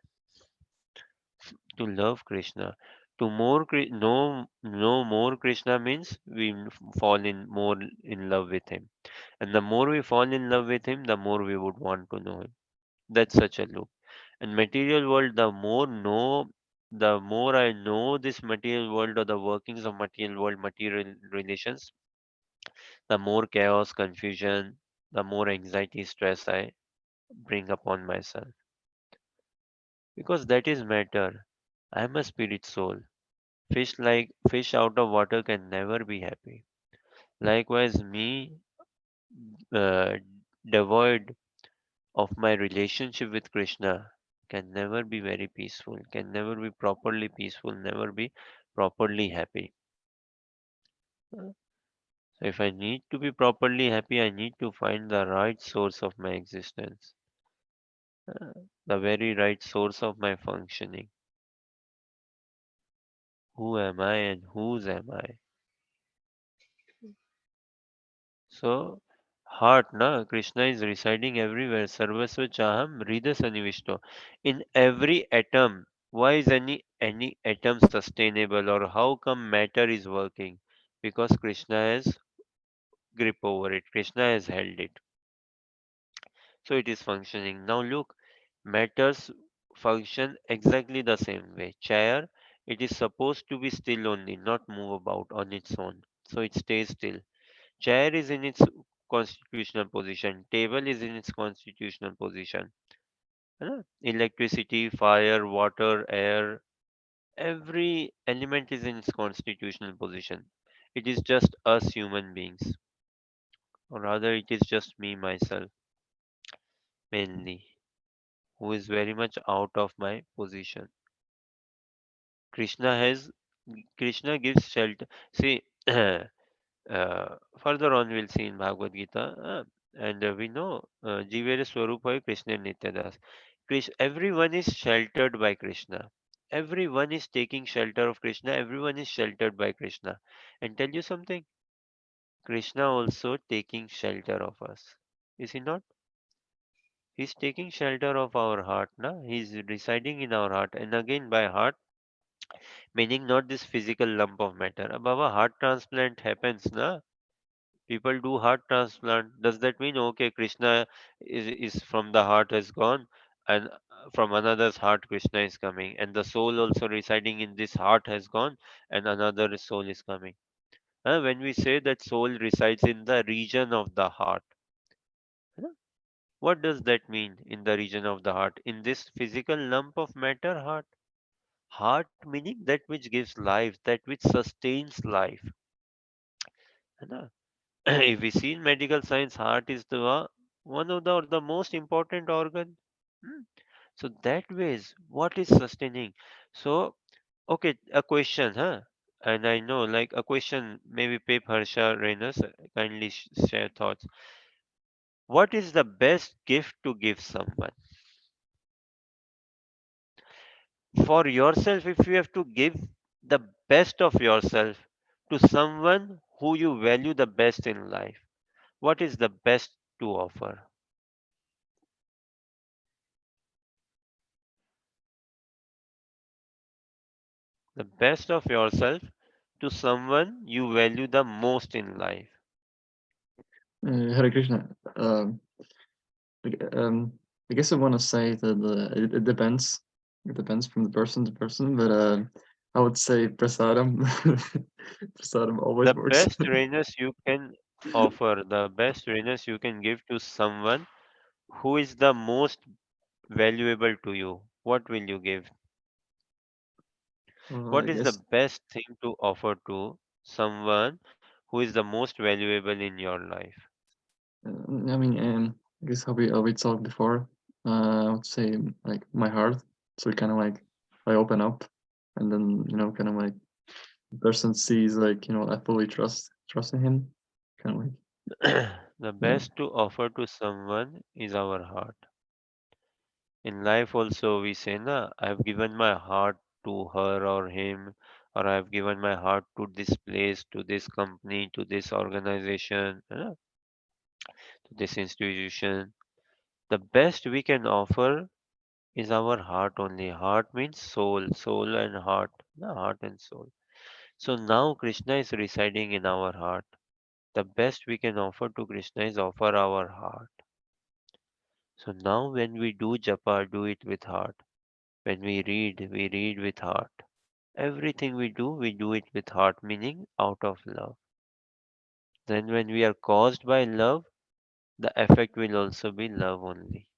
to love Krishna. To know more Krishna means we fall in more in love with him. And the more we fall in love with him, the more we would want to know him. That's such a loop. And material world, the more I know this material world or the workings of material world, material relations, the more chaos, confusion, the more anxiety, stress I bring upon myself. Because that is matter. I am a spirit soul. Fish out of water can never be happy. Likewise, me uh, devoid of my relationship with Krishna can never be very peaceful, can never be properly peaceful, never be properly happy. So if I need to be properly happy, I need to find the right source of my existence, uh, the very right source of my functioning. Who am I and whose am I? So, heart, na, Krishna is residing everywhere. Sarvasva chaham hridaya sanivishto. In every atom. Why is any atom sustainable, or how come matter is working? Because Krishna has grip over it. Krishna has held it. So it is functioning. Now look, matters function exactly the same way. Chair, it is supposed to be still only, not move about on its own. So it stays still. Chair is in its constitutional position. Table is in its constitutional position. है ना? Electricity, fire, water, air, every element is in its constitutional position. It is just us human beings, or rather, it is just me, myself, mainly, who is very much out of my position. Krishna has Krishna gives shelter. See, further on, we'll see in Bhagavad Gita, and we know Jivere Swarup hoy Krishna Nityadas. Everyone is sheltered by Krishna. Everyone is taking shelter of Krishna. Everyone is sheltered by Krishna. And tell you something, Krishna also taking shelter of us. Is he not? He's taking shelter of our heart. Na? He's residing in our heart. And again, by heart, meaning not this physical lump of matter. Baba, heart transplant happens. Na? People do heart transplant. Does that mean okay, Krishna is from the heart has gone, and from another's heart Krishna is coming, and the soul also residing in this heart has gone, and another soul is coming? When we say that soul resides in the region of the heart, huh? What does that mean in the region of the heart? In this physical lump of matter, heart. Heart meaning that which gives life, that which sustains life. है ना? If we see in medical science, heart is the One of the most important organ. Hmm. So that ways, what is sustaining? So, okay, a question, huh? And I know, like a question, maybe Pep Harsha Reynolds, kindly share thoughts. What is the best gift to give someone? For yourself, if you have to give the best of yourself to someone who you value the best in life, what is the best to offer? The best of yourself to someone you value the most in life. Hare Krishna. I guess I want to say that it depends. It depends from the person to person, but I would say prasadam. Prasadam always The works. best readiness you can offer, the best readiness you can give to someone who is the most valuable to you. What will you give? I What is the guess best thing to offer to someone who is the most valuable in your life? I mean, I guess how we talked before. I would say like my heart. So kind of like I open up, and then kind of like the person sees like I fully trust in him. Kind of like The yeah. best to offer to someone is our heart. In life also we say, na, I've given my heart to her or him, or I've given my heart to this place, to this company, to this organization, to this institution. The best we can offer is our heart only. Heart means soul, soul and heart, heart and soul. So now Krishna is residing in our heart. The best we can offer to Krishna is offer our heart. So now when we do japa, do it with heart. When we read with heart. Everything we do it with heart, meaning out of love. Then when we are caused by love, the effect will also be love only.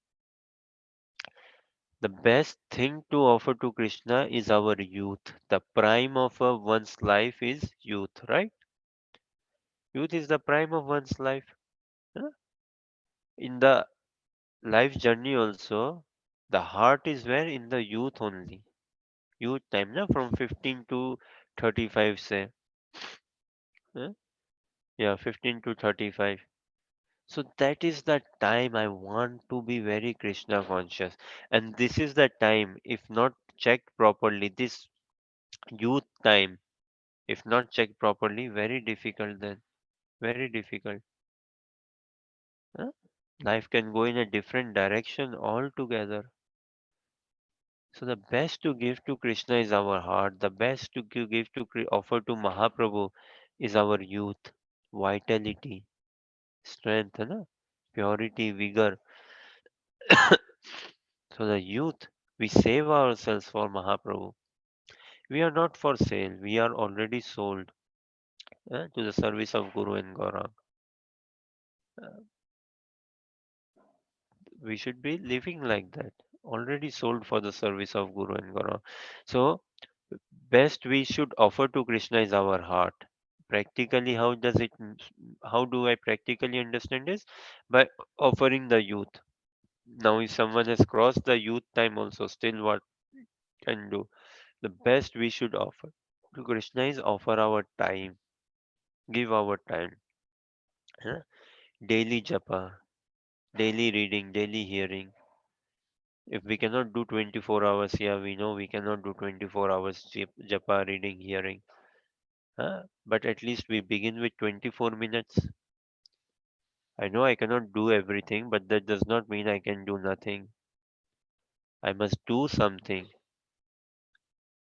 The best thing to offer to Krishna is our youth. The prime of one's life is youth, right? Youth is the prime of one's life. Huh? In the life journey also, the heart is where in the youth only. Youth time, na? From 15 to 35, say. Huh? Yeah, 15 to 35. So that is the time I want to be very Krishna conscious. And this is the time, if not checked properly, this youth time, if not checked properly, very difficult then. Very difficult. Huh? Life can go in a different direction altogether. So the best to give to Krishna is our heart. The best to give to offer to Mahaprabhu is our youth, vitality, strength, na? Purity, vigor. So the youth, we save ourselves for Mahaprabhu. We are not for sale. We are already sold to the service of Guru and Gaurang. Uh, we should be living like that. Already sold for the service of Guru and Gaurang. So best we should offer to Krishna is our heart. Practically, how do I practically understand this? By offering the youth. Now, if someone has crossed the youth time also, still what can do? The best we should offer to Krishna is offer our time, give our time. Huh? Daily japa, daily reading, daily hearing. If we cannot do 24 hours, yeah, we know we cannot do 24 hours japa, reading, hearing. But at least we begin with 24 minutes. I know I cannot do everything, but that does not mean I can do nothing. I must do something.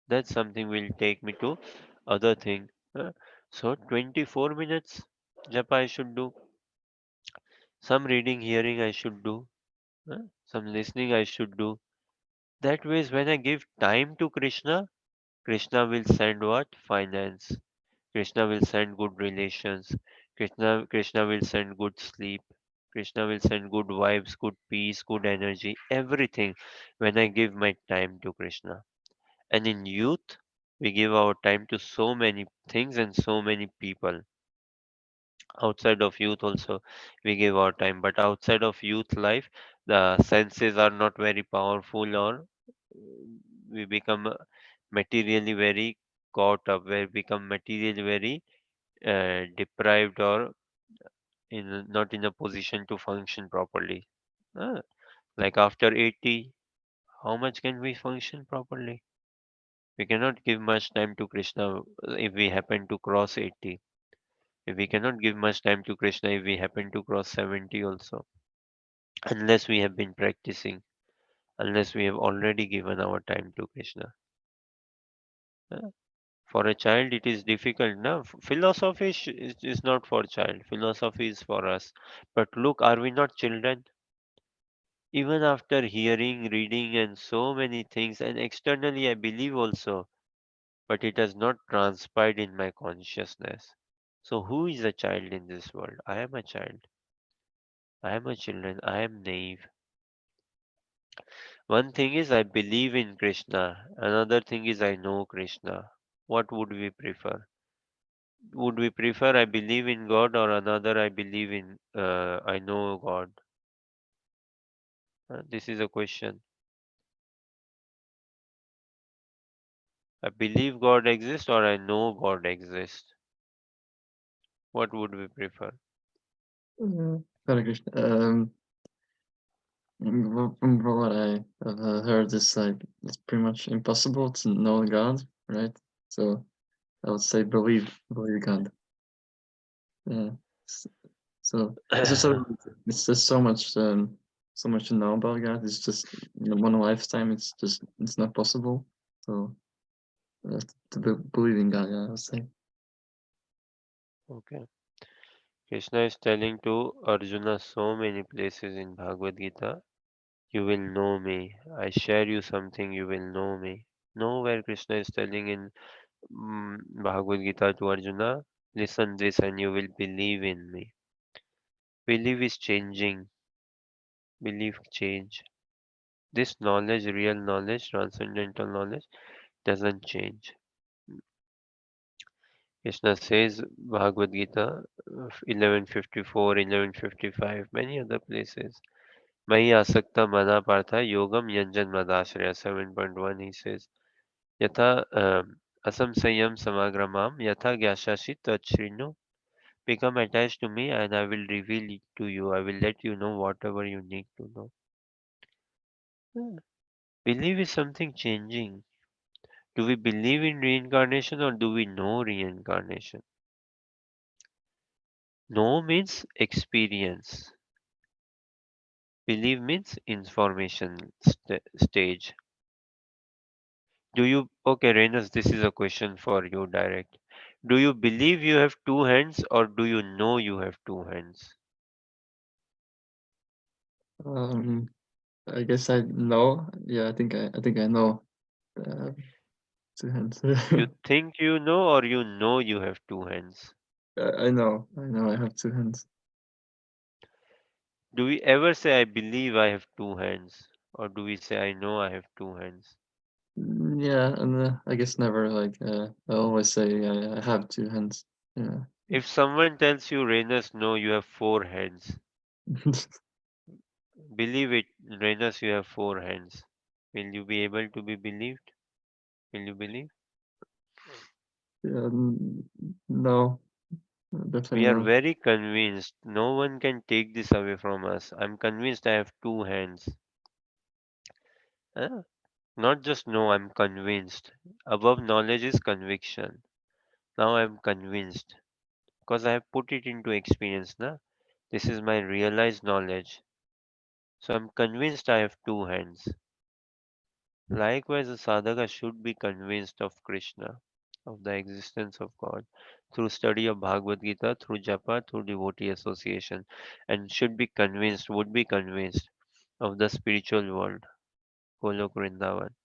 That something will take me to other thing. So 24 minutes japa I should do. Some reading, hearing I should do. Some listening I should do. That ways when I give time to Krishna, Krishna will send what? Finance. Krishna will send good relations. Krishna will send good sleep. Krishna will send good vibes, good peace, good energy, everything when I give my time to Krishna. And in youth, we give our time to so many things and so many people. Outside of youth also we give our time, but outside of youth life the senses are not very powerful, or we become materially very caught up, where become materially very deprived, or not in a position to function properly. Ah, like after 80, how much can we function properly? We cannot give much time to Krishna if we happen to cross 80. If we cannot give much time to Krishna if we happen to cross 70 also, unless we have been practicing, unless we have already given our time to Krishna. Uh, For a child, it is difficult. No, philosophy is not for child. Philosophy is for us. But look, are we not children? Even after hearing, reading, and so many things, and externally, I believe also, but it has not transpired in my consciousness. So, who is a child in this world? I am a child. I am a children. I am naive. One thing is I believe in Krishna. Another thing is I know Krishna. What would we prefer? Would we prefer I believe in God, or another I believe in I know God? This is a question. I believe God exists, or I know God exists. What would we prefer? Hare Krishna. From what I have heard, is like it's pretty much impossible to know God, right? So I would say believe God. Yeah. S- So it's just so it's just so much to know about God. It's just one lifetime. It's not possible. So believe in God, yeah, I would say. Okay. Krishna is telling to Arjuna so many places in Bhagavad Gita, you will know me. I share you something, you will know me. Nowhere Krishna is telling in Bhagavad Gita to Arjuna, listen this and you will believe in me. Belief is changing. Belief change. This knowledge, real knowledge, transcendental knowledge, doesn't change. Krishna says Bhagavad Gita 1154, 1155, many other places. Maya asakta mana partha yogam yanjan madashraya 7.1 he says Yatha asamsayam samagramam yatha gyashashit tachrino. Become attached to me and I will reveal it to you. I will let you know whatever you need to know. Hmm. Belief is something changing. Do we believe in reincarnation or do we know reincarnation? Know means experience. Believe means information stage. Do you, okay, Renas, this is a question for you direct. Do you believe you have two hands or do you know you have two hands? Um, I guess I know. Yeah, I think I know. Uh, Two hands. You think you know or you know you have two hands? I know I have two hands. Do we ever say I believe I have two hands? Or do we say I know I have two hands? Yeah, and I guess never like I always say I have two hands. Yeah. If someone tells you, Renas, no, you have four hands. Believe it, Renas, you have four hands. Will you be able to be believed? Will you believe? Yeah, no, We definitely are no. very convinced. No one can take this away from us. I'm convinced I have two hands. Huh? Not just know, I'm convinced. Above knowledge is conviction. Now I'm convinced because I have put it into experience. Na? This is my realized knowledge. So I'm convinced I have two hands. Likewise, a sadhaka should be convinced of Krishna, of the existence of God, through study of Bhagavad Gita, through japa, through devotee association, and should be convinced, would be convinced of the spiritual world, Golok Vrindavan.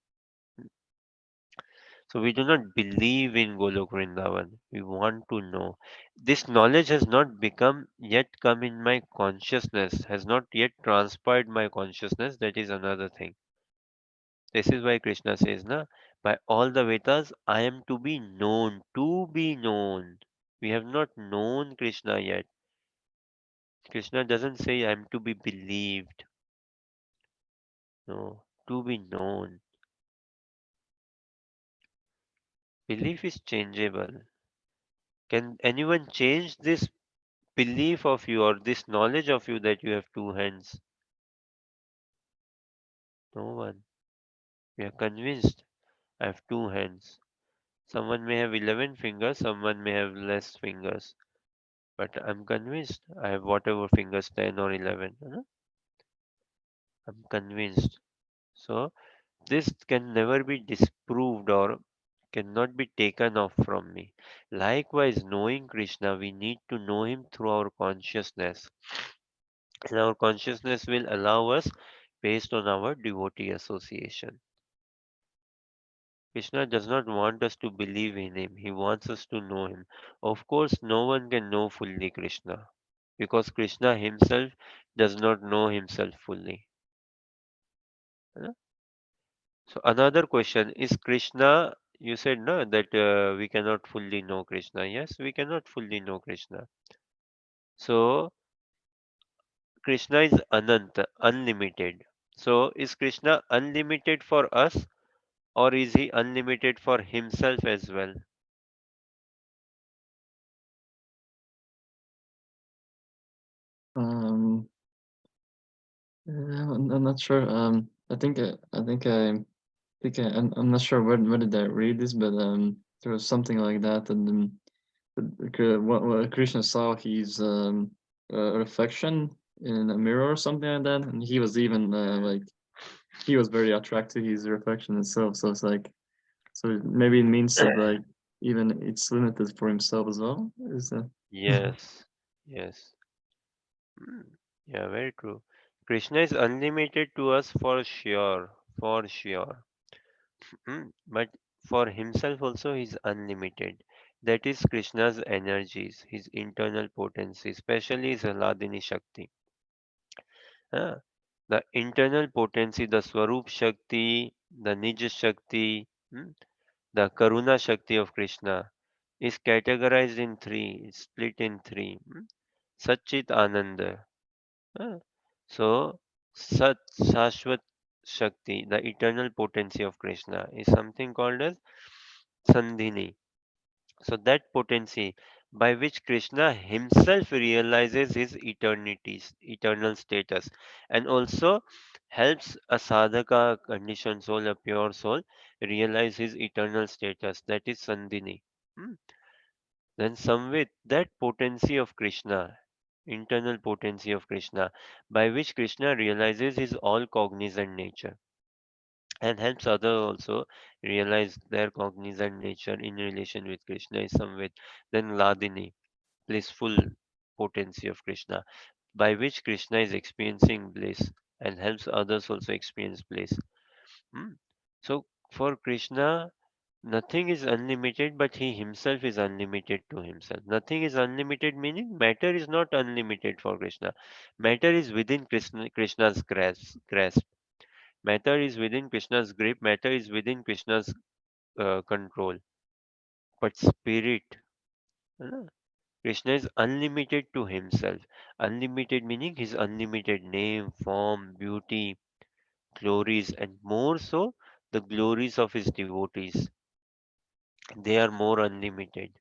So we do not believe in Golok Vrindavan. We want to know. This knowledge has not become yet come in my consciousness, has not yet transpired my consciousness. That is another thing. This is why Krishna says, na, by all the Vedas, I am to be known, to be known. We have not known Krishna yet. Krishna doesn't say I'm to be believed. No, to be known. Belief is changeable. Can anyone change this belief of you or this knowledge of you that you have two hands? No one. We are convinced I have two hands. Someone may have 11 fingers, someone may have less fingers. But I'm convinced I have whatever fingers, 10 or 11. I'm convinced. So this can never be disproved or cannot be taken off from me. Likewise, knowing Krishna, we need to know him through our consciousness. And our consciousness will allow us based on our devotee association. Krishna does not want us to believe in him, he wants us to know him. Of course, no one can know fully Krishna because Krishna himself does not know himself fully. है ना? So another question is Krishna. You said no that we cannot fully know Krishna. Yes, we cannot fully know Krishna. So Krishna is Ananta, unlimited. So is Krishna unlimited for us or is he unlimited for himself as well? Um, I'm not sure. I'm not sure where did I read this, but there was something like that, and what Krishna saw his reflection in a mirror or something like that, and he was even like he was very attracted to his reflection itself. So it's like so maybe it means that like even it's limited for himself as well. Is that? Yes, yes. Hmm. Yeah, very true. Krishna is unlimited to us for sure, for sure. But for himself also he is unlimited. That is Krishna's energies, his internal potency, especially his Hladini Shakti. Ah, the internal potency, the Swarup Shakti, the Nij Shakti, the Karuna Shakti of Krishna is categorized in three, is split in three. Satchit Ananda. ah. So, Sat Shashvat Shakti, the eternal potency of Krishna, is something called as Sandhini. So that potency by which Krishna himself realizes his eternal status, and also helps a sadhaka, conditioned soul, a pure soul, realize his eternal status. That is Sandhini. Hmm. Then Samvit, that potency of Krishna, internal potency of Krishna, by which Krishna realizes his all cognizant nature and helps other also realize their cognizant nature in relation with Krishna is Samvit. Then Ladini, blissful potency of Krishna, by which Krishna is experiencing bliss and helps others also experience bliss. Hmm. So for Krishna, nothing is unlimited, but he himself is unlimited to himself. Nothing is unlimited, meaning matter is not unlimited for Krishna. Matter is within Krishna's grasp. Matter is within Krishna's grip. Matter is within Krishna's control. But spirit, uh, Krishna is unlimited to himself. Unlimited meaning his unlimited name, form, beauty, glories, and more so the glories of his devotees. They are more unlimited.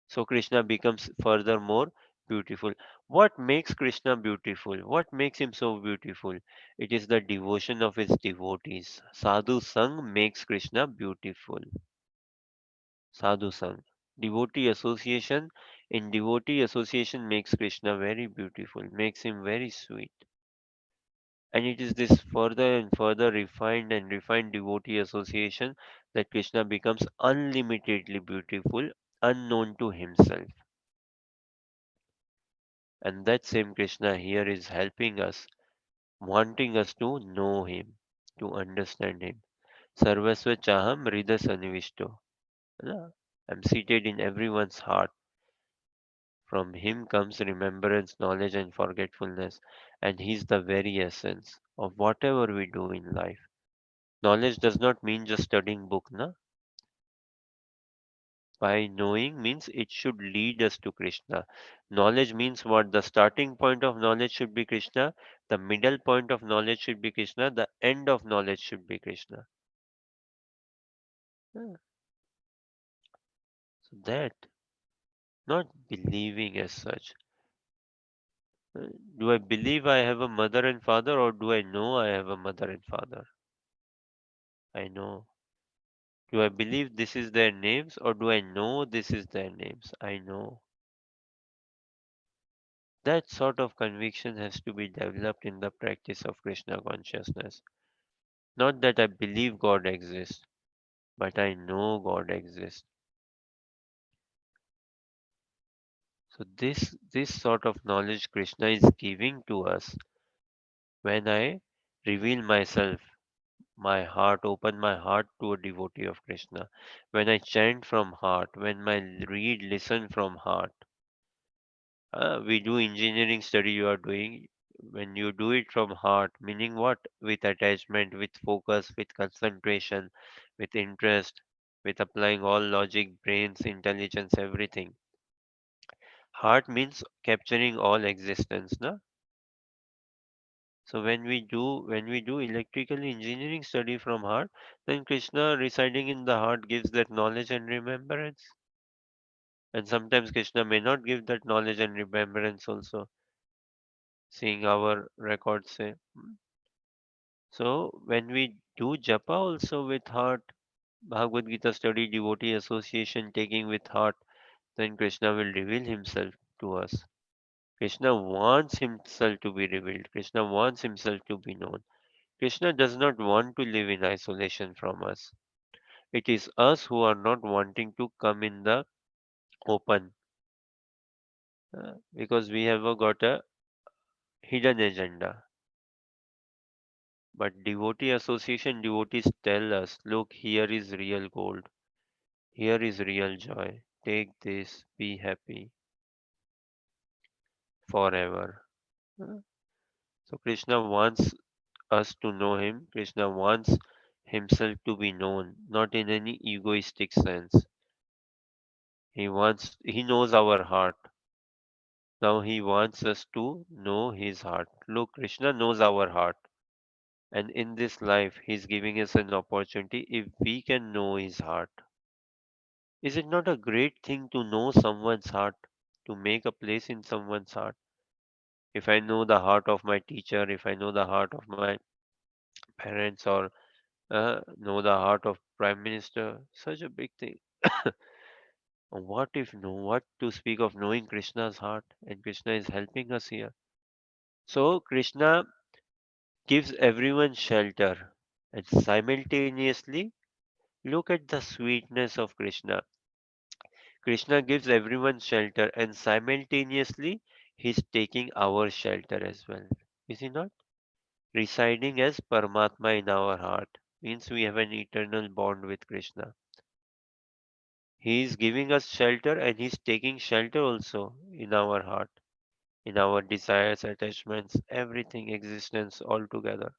So Krishna becomes furthermore beautiful. What makes Krishna beautiful? What makes him so beautiful? It is the devotion of his devotees. Sadhu Sang makes Krishna beautiful. Sadhu Sang. Devotee association. In devotee association makes Krishna very beautiful, makes him very sweet. And it is this further and further refined devotee association that Krishna becomes unlimitedly beautiful, unknown to himself. And that same Krishna here is helping us, wanting us to know him, to understand him. Sarvasva Chaham Hrida Sanivishto. I'm seated in everyone's heart. From him comes remembrance, knowledge, and forgetfulness, and he's the very essence of whatever we do in life. Knowledge does not mean just studying book, na? By knowing means it should lead us to Krishna. Knowledge means what? The starting point of knowledge should be Krishna, the middle point of knowledge should be Krishna, the end of knowledge should be Krishna. Yeah. So that, not believing as such. Uh, Do I believe I have a mother and father, or do I know I have a mother and father? I know. Do I believe this is their names, or do I know this is their names? I know. That sort of conviction has to be developed in the practice of Krishna consciousness. Not that I believe God exists, but I know God exists. So this sort of knowledge Krishna is giving to us when I reveal myself, my heart, open my heart to a devotee of Krishna. When I chant from heart, when I read, listen from heart. We do engineering study you are doing. When you do it from heart, meaning what? With attachment, with focus, with concentration, with interest, with applying all logic, brains, intelligence, everything. Heart means capturing all existence, na? So when we do electrical engineering study from heart, then Krishna residing in the heart gives that knowledge and remembrance. And sometimes Krishna may not give that knowledge and remembrance also, seeing our records say. So when we do japa also with heart, Bhagavad Gita study, devotee association taking with heart, then Krishna will reveal himself to us. Krishna wants himself to be revealed. Krishna wants himself to be known. Krishna does not want to live in isolation from us. It is us who are not wanting to come in the open because we have got a hidden agenda. But devotee association devotees tell us, look, here is real gold. Here is real joy. Take this, be happy forever. Uh, So Krishna wants us to know him. Krishna wants himself to be known, not in any egoistic sense. He knows our heart. Now he wants us to know his heart. Look, Krishna knows our heart. And in this life, he's giving us an opportunity if we can know his heart. Is it not a great thing to know someone's heart, to make a place in someone's heart? If I know the heart of my teacher, if I know the heart of my parents, or know the heart of prime minister, such a big thing. What if no? What to speak of knowing Krishna's heart? And Krishna is helping us here. So Krishna gives everyone shelter, and simultaneously, look at the sweetness of Krishna. Krishna gives everyone shelter, and simultaneously, he's taking our shelter as well. Is he not? Residing as Paramatma in our heart means we have an eternal bond with Krishna. He is giving us shelter and he's taking shelter also in our heart, in our desires, attachments, everything, existence altogether.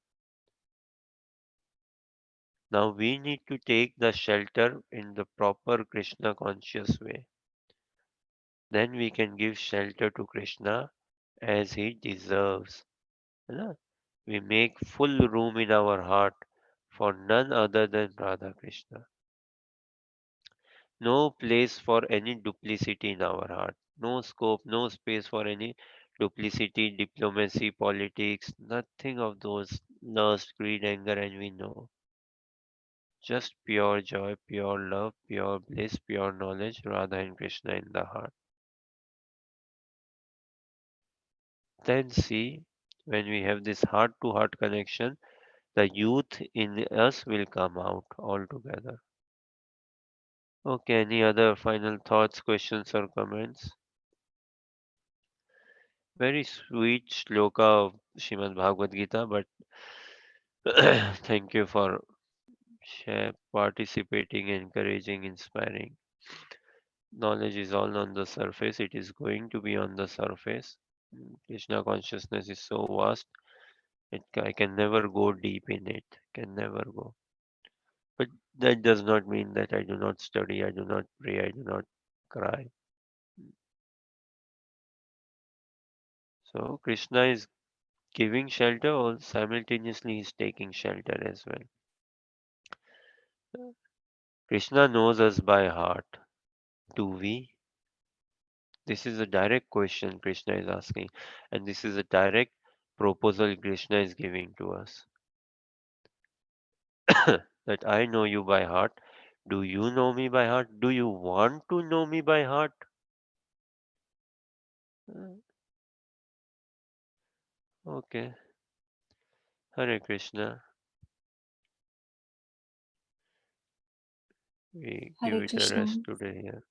Now we need to take the shelter in the proper Krishna conscious way. Then we can give shelter to Krishna as he deserves. है ना? We make full room in our heart for none other than Radha Krishna. No place for any duplicity in our heart. No scope, no space for any duplicity, diplomacy, politics, nothing of those lust, greed, anger, and we know. Just pure joy, pure love, pure bliss, pure knowledge, Radha and Krishna in the heart. Then see, when we have this heart to heart connection, the youth in us will come out altogether. Okay, any other final thoughts, questions, or comments? Very sweet shloka of Srimad Bhagavad Gita, but thank you for participating, encouraging, inspiring. Knowledge is all on the surface, it is going to be on the surface. Krishna consciousness is so vast, I can never go deep in it, can never go. But That does not mean that I do not study, I do not pray, I do not cry. So Krishna is giving shelter, or simultaneously he's taking shelter as well. Krishna knows us by heart. Do we? This is a direct question Krishna is asking, and this is a direct proposal Krishna is giving to us. That I know you by heart. Do you know me by heart? Do you want to know me by heart? Uh, Okay. Hare Krishna. We give Hare it a Krishna. rest today here.